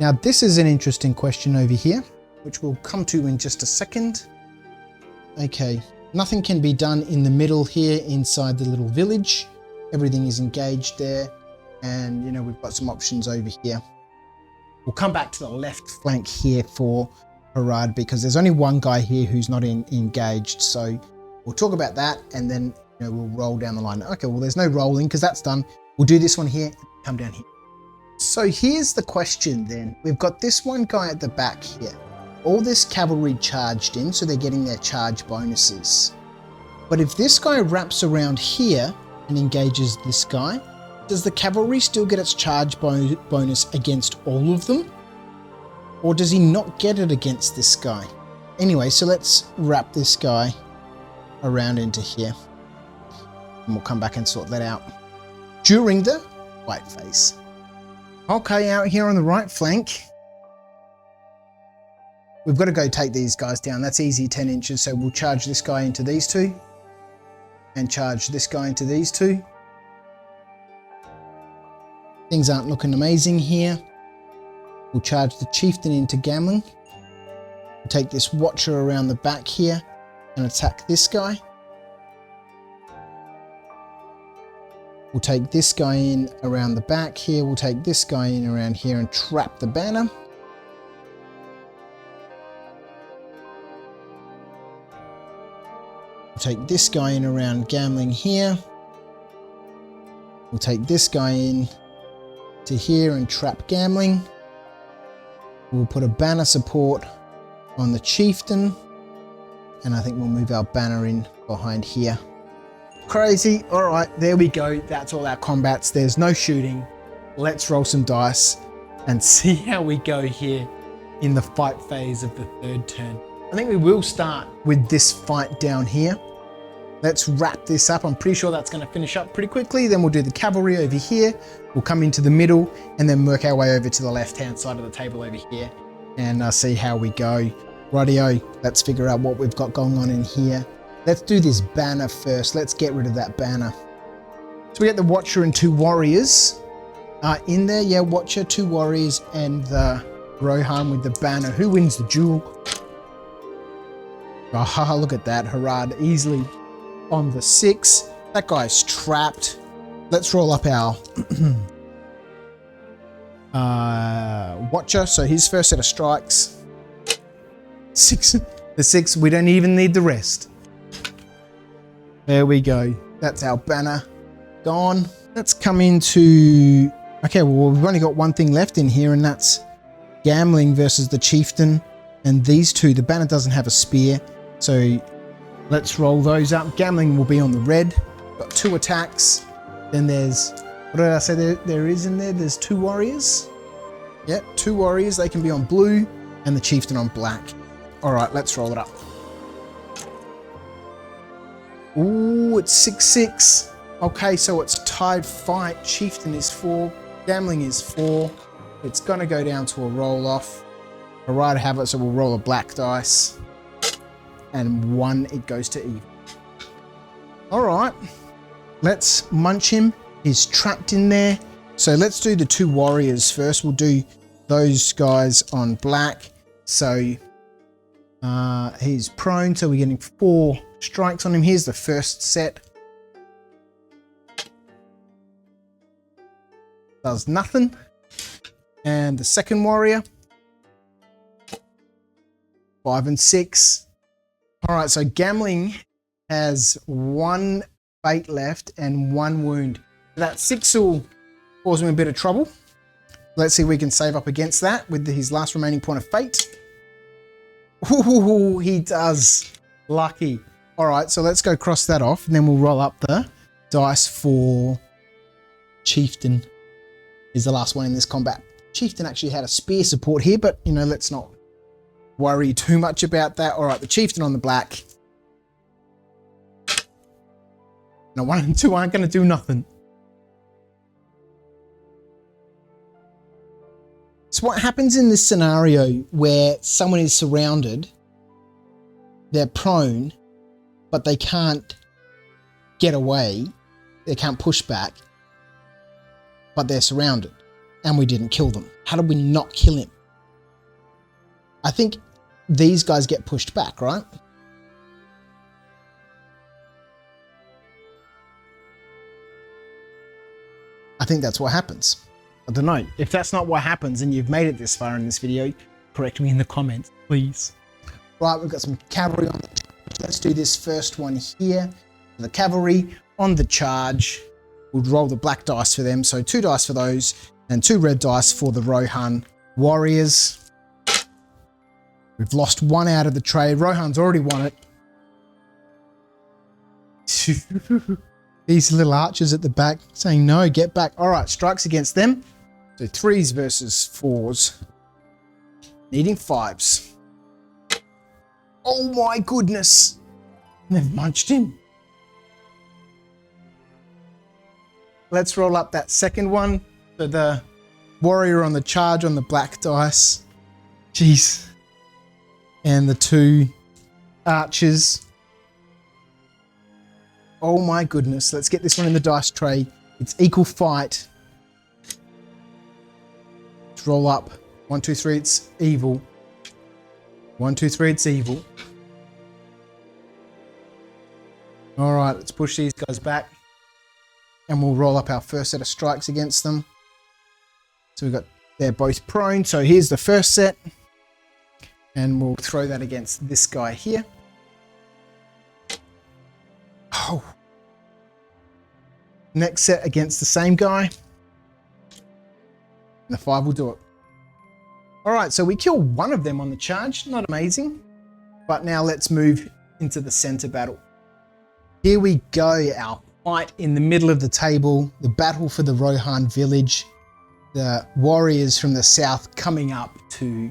Now this is an interesting question over here, which we'll come to in just a second. Okay. Nothing can be done in the middle here inside the little village. Everything is engaged there. And, you know, we've got some options over here. We'll come back to the left flank here for Harad because there's only one guy here who's not engaged. So we'll talk about that and then, you know, we'll roll down the line. Okay, well, there's no rolling because that's done. We'll do this one here, come down here. So here's the question then. We've got this one guy at the back here. All this cavalry charged in, so they're getting their charge bonuses. But if this guy wraps around here and engages this guy, does the cavalry still get its charge bonus against all of them? Or does he not get it against this guy? Anyway, so let's wrap this guy around into here. And we'll come back and sort that out during the white phase. Okay, out here on the right flank, we've got to go take these guys down. That's easy, 10 inches. So we'll charge this guy into these two and charge this guy into these two. Things aren't looking amazing here. We'll charge the chieftain into Gamling. We'll take this watcher around the back here and attack this guy. We'll take this guy in around the back here. We'll take this guy in around here and trap the banner. We'll take this guy in around Gamling here. We'll take this guy in to here and trap Gamling. We'll put a banner support on the chieftain. And I think we'll move our banner in behind here. Crazy. All right, there we go. That's all our combats. There's no shooting. Let's roll some dice and see how we go here in the fight phase of the third turn. I think we will start with this fight down here. Let's wrap this up. I'm pretty sure that's going to finish up pretty quickly. Then we'll do the cavalry over here. We'll come into the middle and then work our way over to the left-hand side of the table over here and see how we go. Rightio, let's figure out what we've got going on in here. Let's do this banner first. Let's get rid of that banner. So we get the Watcher and 2 warriors in there. Yeah, Watcher, 2 warriors, and the Rohan with the banner. Who wins the duel? Oh, look at that. Harad easily on the 6. That guy's trapped. Let's roll up our Watcher. So his first set of strikes. 6. The 6. We don't even need the rest. There we go. That's our banner gone. Let's come into... Okay, well, we've only got one thing left in here, and that's Gamling versus the chieftain. And these two, the banner doesn't have a spear. So let's roll those up. Gamling will be on the red. Got 2 attacks. Then there's... What did I say there is in there? There's 2 warriors. Yep, 2 warriors. They can be on blue. And the chieftain on black. All right, let's roll it up. Ooh, it's 6-6. Okay, so it's tied fight. Chieftain is 4. Gamling is 4. It's going to go down to a roll-off. Harad have it, so we'll roll a black dice. And 1, it goes to even. All right. Let's munch him. He's trapped in there. So let's do the 2 warriors first. We'll do those guys on black. So he's prone, so we're getting 4 strikes on him. Here's the first set. Does nothing. And the second warrior. 5 and 6. All right, so Gambling has 1 fate left and 1 wound. That 6 will cause him a bit of trouble. Let's see if we can save up against that with his last remaining point of fate. Ooh, he does. Lucky. All right, so let's go cross that off, and then we'll roll up the dice for Chieftain. Is the last one in this combat. Chieftain actually had a spear support here, but, you know, let's not worry too much about that. All right, the Chieftain on the black. No, 1 and 2 aren't going to do nothing. So what happens in this scenario where someone is surrounded, they're prone, but they can't get away, they can't push back, but they're surrounded, and we didn't kill them. How did we not kill him? I think these guys get pushed back, right? I think that's what happens. I don't know. If that's not what happens and you've made it this far in this video, correct me in the comments, please. Right, we've got some cavalry on the charge. Let's do this first one here. The cavalry on the charge. We'll roll the black dice for them. So 2 dice for those and 2 red dice for the Rohan warriors. We've lost 1 out of the trade. Rohan's already won it. These little archers at the back saying, no, get back. All right, strikes against them. So 3s versus 4s. Needing 5s. Oh my goodness. They've munched him. Let's roll up that second one for the warrior on the charge on the black dice. Jeez. And the 2 archers. Oh my goodness. Let's get this one in the dice tray. It's equal fight. Let's roll up. 1, 2, 3, it's evil. 1, 2, 3, it's evil. All right, let's push these guys back. And we'll roll up our first set of strikes against them. So they're both prone. So here's the first set. And we'll throw that against this guy here. Oh. Next set against the same guy. And the 5 will do it. All right, so we kill 1 of them on the charge. Not amazing. But now let's move into the center battle. Here we go, our fight in the middle of the table. The battle for the Rohan village. The warriors from the south coming up to,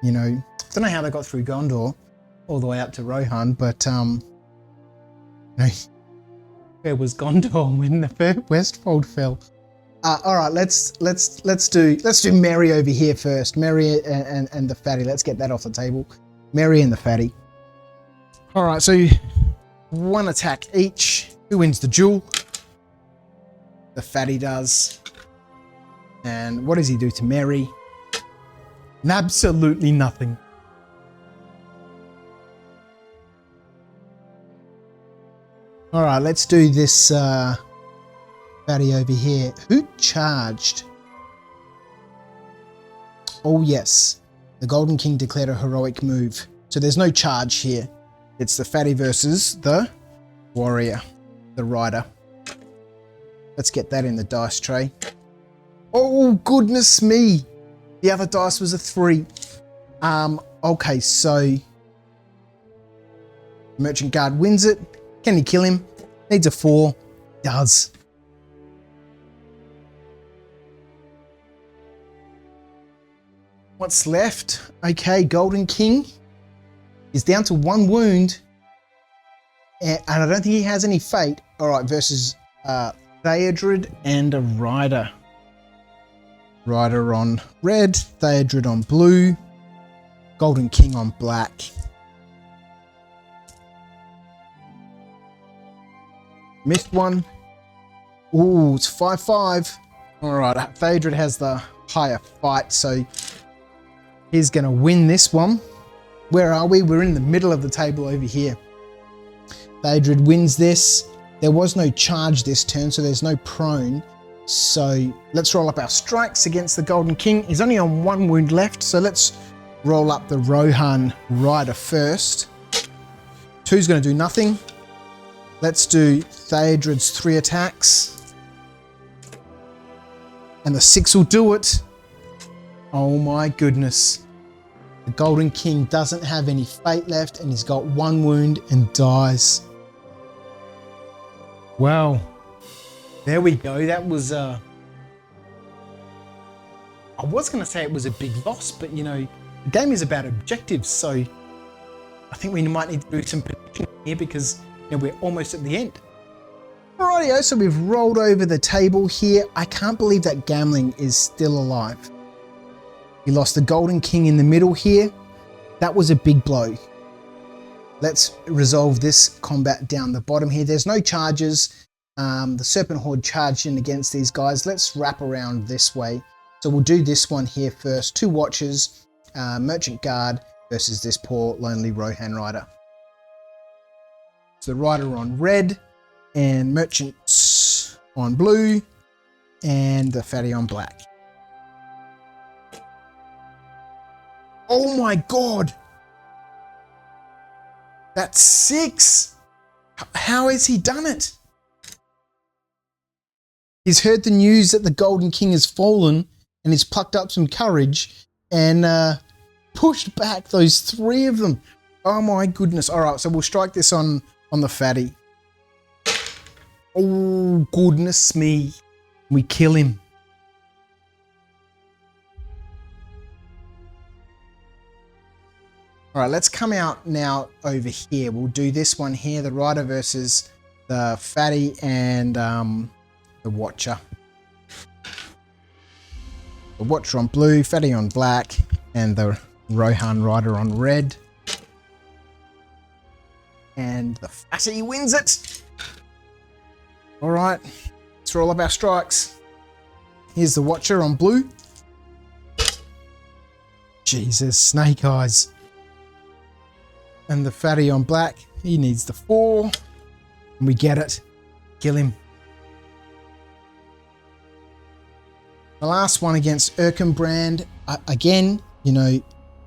you know, I don't know how they got through Gondor all the way up to Rohan, but no, where was Gondor when the Westfold fell? All right, let's do Merry over here first. Merry and the fatty. Let's get that off the table. Merry and the fatty. All right, so 1 attack each. Who wins the duel? The fatty does. And what does he do to Merry? Absolutely nothing. All right, let's do this fatty over here. Who charged? Oh yes, the Golden King declared a heroic move. So there's no charge here. It's the fatty versus the warrior, the rider. Let's get that in the dice tray. Oh goodness me. The other dice was a 3. Okay, so Merchant Guard wins it. Can he kill him? Needs a 4. Does. What's left? Okay, Golden King is down to 1 wound. And I don't think he has any fate. All right, versus Theodred and a rider. Rider on red, Theodred on blue, Golden King on black. Missed one. Ooh, it's 5-5. All right, Theodred has the higher fight, so he's going to win this one. Where are we? We're in the middle of the table over here. Theodred wins this. There was no charge this turn, so there's no prone. So let's roll up our strikes against the Golden King. He's only on 1 wound left, so let's roll up the Rohan rider first. 2's going to do nothing. Let's do Theodred's 3 attacks. And the 6 will do it. Oh my goodness. The Golden King doesn't have any fate left and he's got 1 wound and dies. Wow. There we go. That was... I was going to say it was a big loss, but you know, the game is about objectives, so I think we might need to do some prediction here because you know, we're almost at the end. Alrighty, so we've rolled over the table here. I can't believe that Gamling is still alive. He lost the Golden King in the middle here. That was a big blow. Let's resolve this combat down the bottom here. There's no charges. The Serpent Horde charged in against these guys. Let's wrap around this way. So we'll do this one here first. 2 Watchers, Merchant Guard versus this poor lonely Rohan Rider. So the Rider on red and Merchants on blue and the Fatty on black. Oh my god! That's 6! How has he done it? He's heard the news that the Golden King has fallen and he's plucked up some courage and pushed back those 3 of them. Oh my goodness. All right, so we'll strike this on the Fatty. Oh, goodness me. We kill him. All right, let's come out now over here. We'll do this one here, the Rider versus the Fatty and the Watcher. The Watcher on blue, Fatty on black, and the Rohan Rider on red. And the Fatty wins it. All right, let's roll up our strikes. Here's the Watcher on blue. Jesus, snake eyes. And the Fatty on black, he needs the 4. And we get it. Kill him. The last one against Erkenbrand. Again, you know,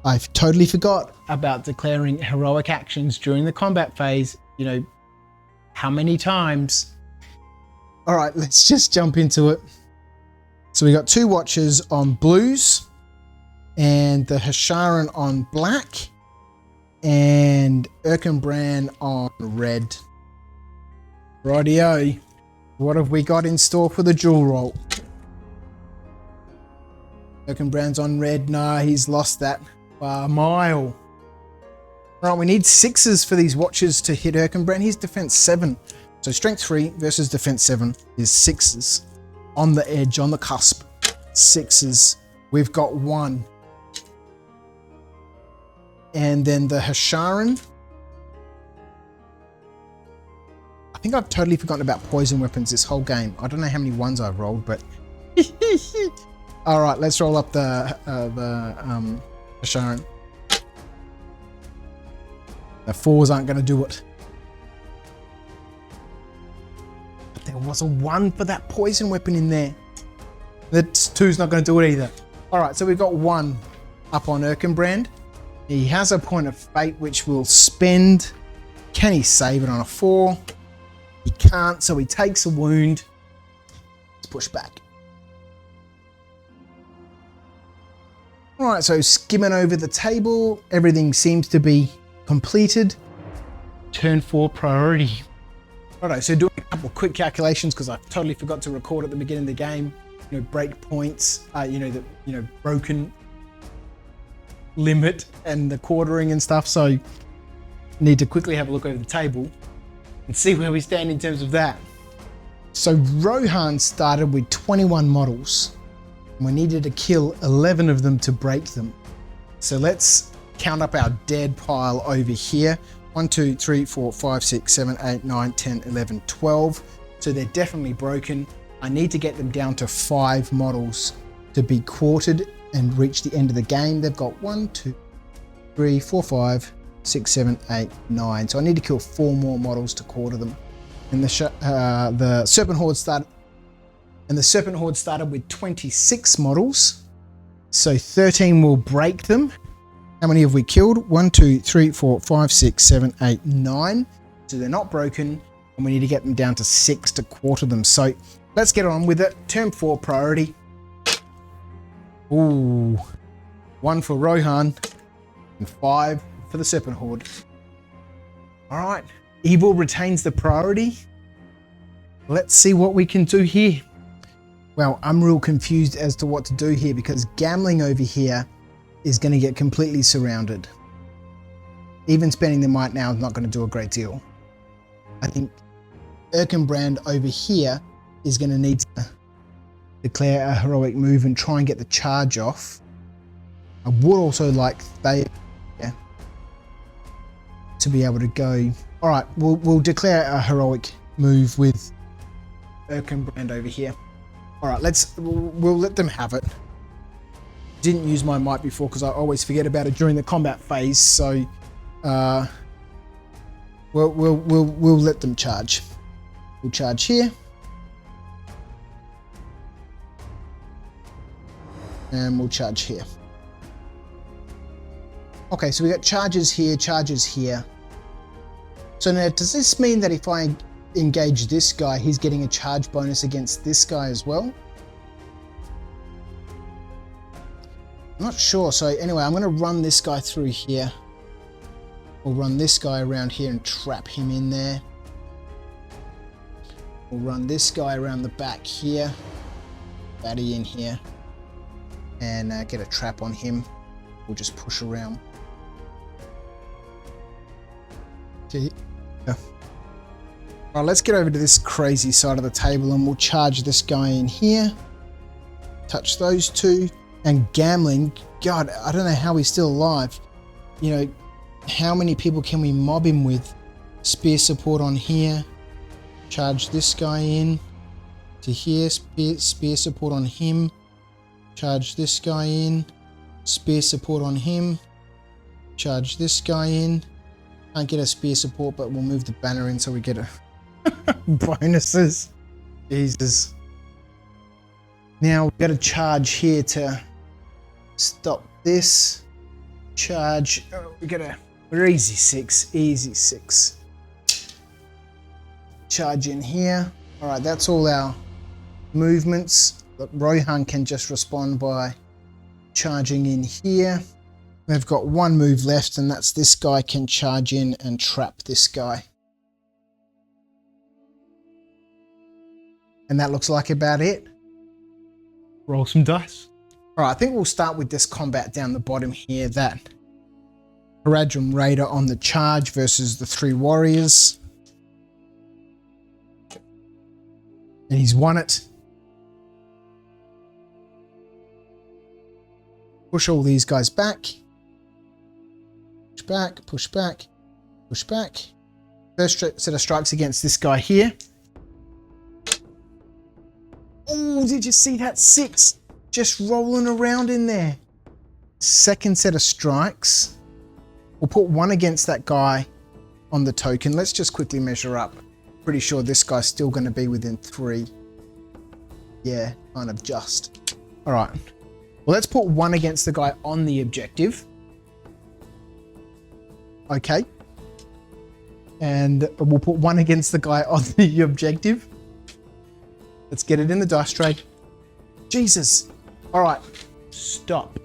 I totally forgot about declaring heroic actions during the combat phase. You know, how many times? All right, let's just jump into it. So we got 2 Watchers on blues and the Hasharan on black and Erkenbrand on red. Rightio. What have we got in store for the duel roll? Erkenbrand's on red. No, he's lost that by a mile. All right, we need 6s for these Watchers to hit Erkenbrand. He's defense 7. So strength 3 versus defense 7 is 6s. On the edge, on the cusp. 6s. We've got 1. And then the Hasharan. I think I've totally forgotten about poison weapons this whole game. I don't know how many 1s I've rolled, but... All right, let's roll up the Hasharan. The 4s aren't going to do it. But there was a 1 for that poison weapon in there. That 2's not going to do it either. All right, so we've got 1 up on Erkenbrand. He has a point of fate which will spend. Can he save it on a 4? He can't, so he takes a wound. Let's push back. All right, so skimming over the table, everything seems to be completed. Turn 4 priority. All right, so doing a couple of quick calculations because I totally forgot to record at the beginning of the game. You know, break points, broken limit and the quartering and stuff. So need to quickly have a look over the table and see where we stand in terms of that. So Rohan started with 21 models. We needed to kill 11 of them to break them. So let's count up our dead pile over here. 1, 2, 3, 4, 5, 6, 7, 8, 9, 10, 11, 12. So they're definitely broken. I need to get them down to 5 models to be quartered and reach the end of the game. They've got 1, 2, 3, 4, 5, 6, 7, 8, 9. So I need to kill 4 more models to quarter them. And the Serpent Horde started with 26 models. So 13 will break them. How many have we killed? 1, 2, 3, 4, 5, 6, 7, 8, 9. So they're not broken, and we need to get them down to 6 to quarter them. So let's get on with it. Turn 4 priority. Ooh. 1 for Rohan and 5 for the Serpent Horde. All right. Evil retains the priority. Let's see what we can do here. Well, I'm real confused as to what to do here because gambling over here is going to get completely surrounded. Even spending the might now is not going to do a great deal. I think Erkenbrand over here is going to need to declare a heroic move and try and get the charge off. I would also like they to be able to go. All right, we'll declare a heroic move with Erkenbrand over here. All right, we'll let them have it. Didn't use my might before because I always forget about it during the combat phase, so we'll let them charge. We'll charge here. And we'll charge here. Okay, so we got charges here, charges here. So now, does this mean that if I engage this guy, he's getting a charge bonus against this guy as well? I'm not sure. So anyway, I'm going to run this guy through here. We'll run this guy around here and trap him in there. We'll run this guy around the back here. Batty in here. And get a trap on him. We'll just push around. Okay. Yeah. All right, let's get over to this crazy side of the table and we'll charge this guy in here. Touch those two. And gambling, God, I don't know how he's still alive. You know, how many people can we mob him with? Spear support on here. Charge this guy in to here. Spear support on him. Charge this guy in. Spear support on him. Charge this guy in. Can't get a spear support, but we'll move the banner in so we get a bonuses. Jesus. Now we've got to charge here to stop this. Charge. Oh, we're easy 6. Easy 6. Charge in here. All right, that's all our movements. Look, Rohan can just respond by charging in here. We've got one move left, and that's this guy can charge in and trap this guy. And that looks like about it. Roll some dice. All right, I think we'll start with this combat down the bottom here. That Haradrim Raider on the charge versus the 3 warriors. And he's won it. Push all these guys back. Push back, push back, push back. First set of strikes against this guy here. Oh, did you see that 6? Just rolling around in there. Second set of strikes. We'll put 1 against that guy on the token. Let's just quickly measure up. Pretty sure this guy's still going to be within 3. Yeah, kind of just. All right. Well, let's put 1 against the guy on the objective. Okay. And we'll put 1 against the guy on the objective. Let's get it in the dice tray. Jesus. All right. Stop.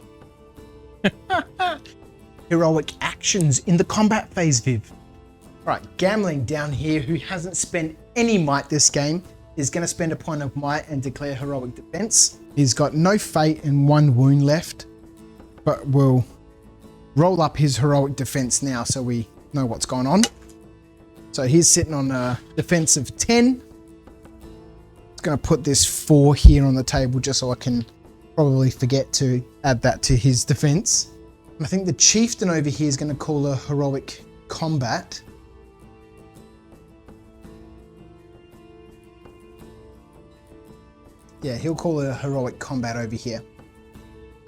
Heroic actions in the combat phase, Viv. All right. Gambling down here, who hasn't spent any might this game, is going to spend a point of might and declare heroic defense. He's got no fate and 1 wound left, but we'll roll up his heroic defense now so we know what's going on. So he's sitting on a defense of 10. Going to put this 4 here on the table just so I can probably forget to add that to his defense. And I think the chieftain over here is going to call a heroic combat. Yeah, he'll call it a heroic combat over here.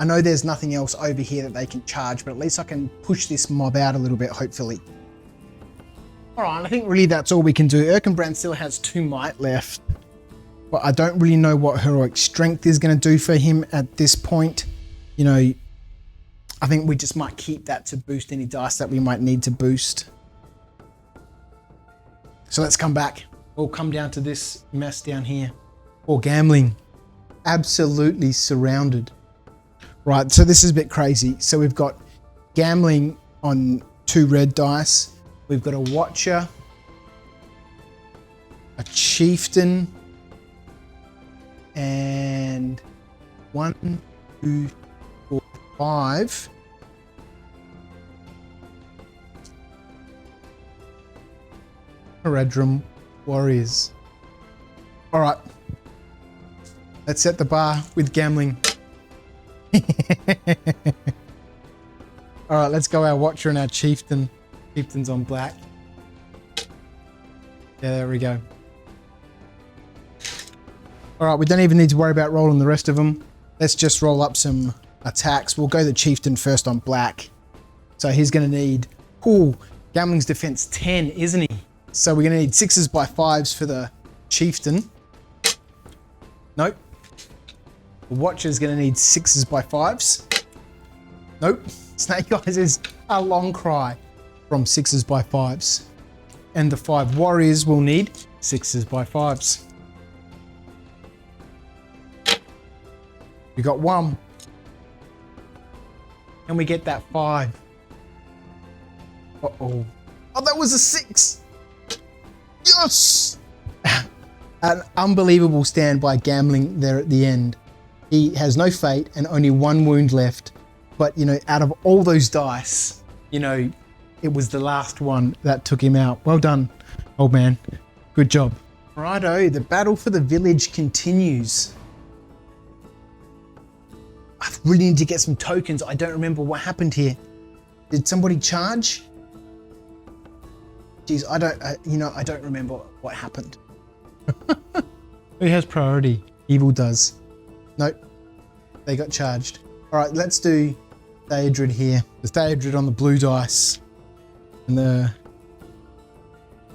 I know there's nothing else over here that they can charge, but at least I can push this mob out a little bit, hopefully. All right, I think really that's all we can do. Erkenbrand still has 2 might left. But I don't really know what heroic strength is going to do for him at this point. You know, I think we just might keep that to boost any dice that we might need to boost. So let's come back. We'll come down to this mess down here. Or gambling. Absolutely surrounded. Right, so this is a bit crazy. So we've got gambling on 2 red dice. We've got a watcher, a chieftain, and 1, 2, 4, 5. Paradrum warriors. All right, let's set the bar with gambling. All right, let's go our watcher and our chieftain. Chieftain's on black. Yeah, there we go. All right, we don't even need to worry about rolling the rest of them. Let's just roll up some attacks. We'll go the chieftain first on black. So he's going to need, gambling's defense 10, isn't he? So we're going to need 6s by 5s for the chieftain. Nope. The watcher's going to need 6s by 5s. Nope. Snake Eyes is a long cry from 6s by 5s. And the 5 warriors will need 6s by 5s. We got 1. And we get that 5. Uh-oh. Oh, that was a 6. Yes! An unbelievable stand by gambling there at the end. He has no fate and only 1 wound left. But, you know, out of all those dice, you know, it was the last one that took him out. Well done, old man. Good job. Righto, the battle for the village continues. I really need to get some tokens. I don't remember what happened here. Did somebody charge? Jeez, I don't remember what happened. Who has priority? Evil does. Nope. They got charged. All right, let's do Theodred here. The Theodred on the blue dice. And the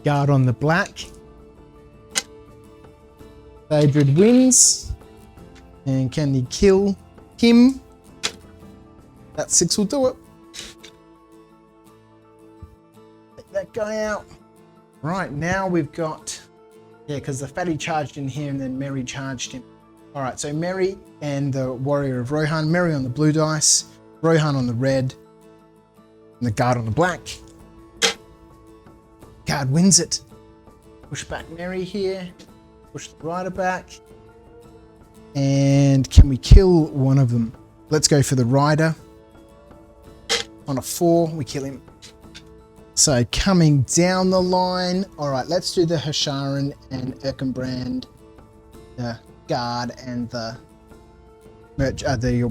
guard on the black. Theodred wins. And can he kill him? That 6 will do it. Take that guy out. Right, now we've got... Yeah, because the fatty charged in here and then Merry charged him. All right, so Merry and the warrior of Rohan. Merry on the blue dice. Rohan on the red. And the guard on the black. Guard wins it. Push back Merry here. Push the rider back. And can we kill one of them? Let's go for the rider. On a 4, we kill him. So coming down the line. All right, let's do the Hasharan and Erkenbrand, the guard and the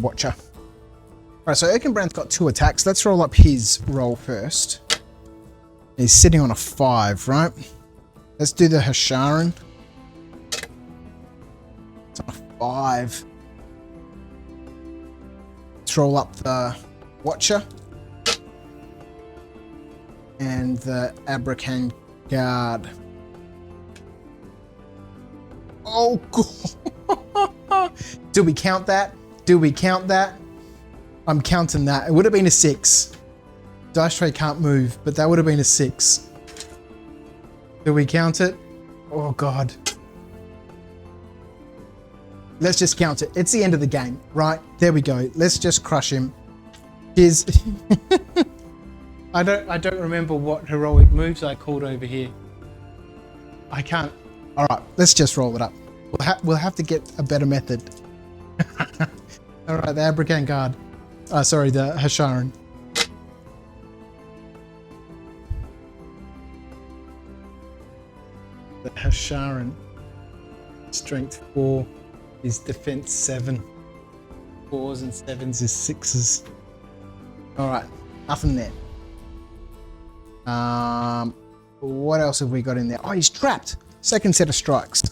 watcher. All right, so Erkenbrand's got 2 attacks. Let's roll up his roll first. He's sitting on a 5, right? Let's do the Hasharan. It's on a 5. Let's roll up the watcher. And the Abrakan guard. Oh, God. Do we count that? Do we count that? I'm counting that. It would have been a 6. Dice tray can't move, but that would have been a 6. Do we count it? Oh, God. Let's just count it. It's the end of the game, right? There we go. Let's just crush him. Here's... I don't remember what heroic moves I called over here. I can't. All right, let's just roll it up. We'll have to get a better method. All right, the Abrakan guard. Sorry, the Hasharan. The Hasharan. Strength 4 is defense 7. 4s and 7s is 6s. All right, nothing there. What else have we got in there? Oh, he's trapped. Second set of strikes.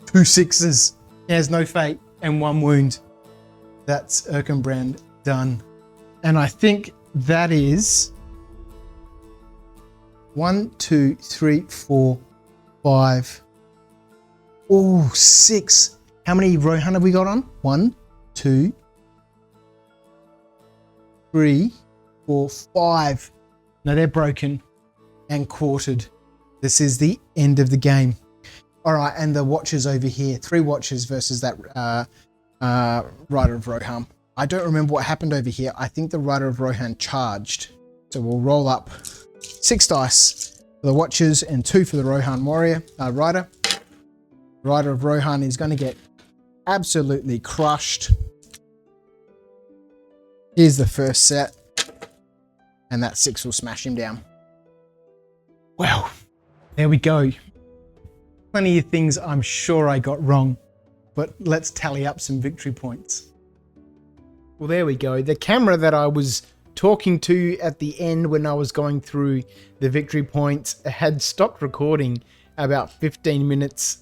2 6s. He has no fate and 1 wound. That's Erkenbrand done. And I think that is 1, 2, 3, 4, 5. Oh, 6. How many Rohan have we got on? 1, 2, 3, 4, 5. No, they're broken and quartered. This is the end of the game. All right, and the watchers over here. 3 watchers versus that Rider of Rohan. I don't remember what happened over here. I think the Rider of Rohan charged. So we'll roll up 6 dice for the watchers and 2 for the Rohan warrior rider. Rider of Rohan is going to get absolutely crushed. Here's the first set. And that 6 will smash him down. Well, there we go. Plenty of things I'm sure I got wrong, but let's tally up some victory points. Well, there we go. The camera that I was talking to at the end when I was going through the victory points had stopped recording about 15 minutes,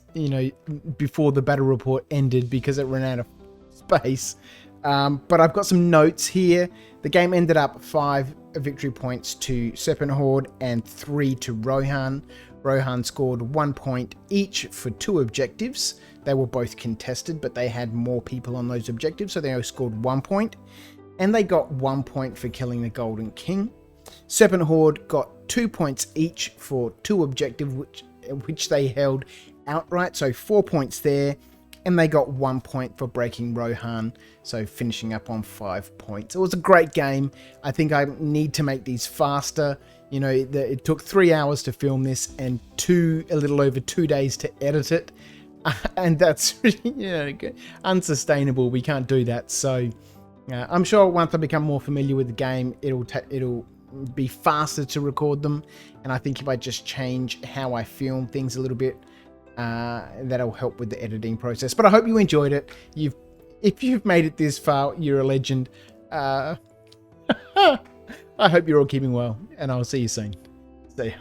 before the battle report ended because it ran out of space. But I've got some notes here. The game ended up 5 victory points to Serpent Horde and 3 to Rohan. Rohan scored 1 point each for 2 objectives. They were both contested, but they had more people on those objectives, so they only scored 1 point. And they got 1 point for killing the Golden King. Serpent Horde got 2 points each for 2 objectives, which they held outright, so 4 points there. And they got 1 point for breaking Rohan, so finishing up on 5 points. It was a great game. I think I need to make these faster. It took 3 hours to film this and a little over 2 days to edit it. And that's unsustainable. We can't do that. So I'm sure once I become more familiar with the game, it'll be faster to record them. And I think if I just change how I film things a little bit, that'll help with the editing process. But I hope you enjoyed it. If you've made it this far, you're a legend. I hope you're all keeping well, and I'll see you soon. See ya.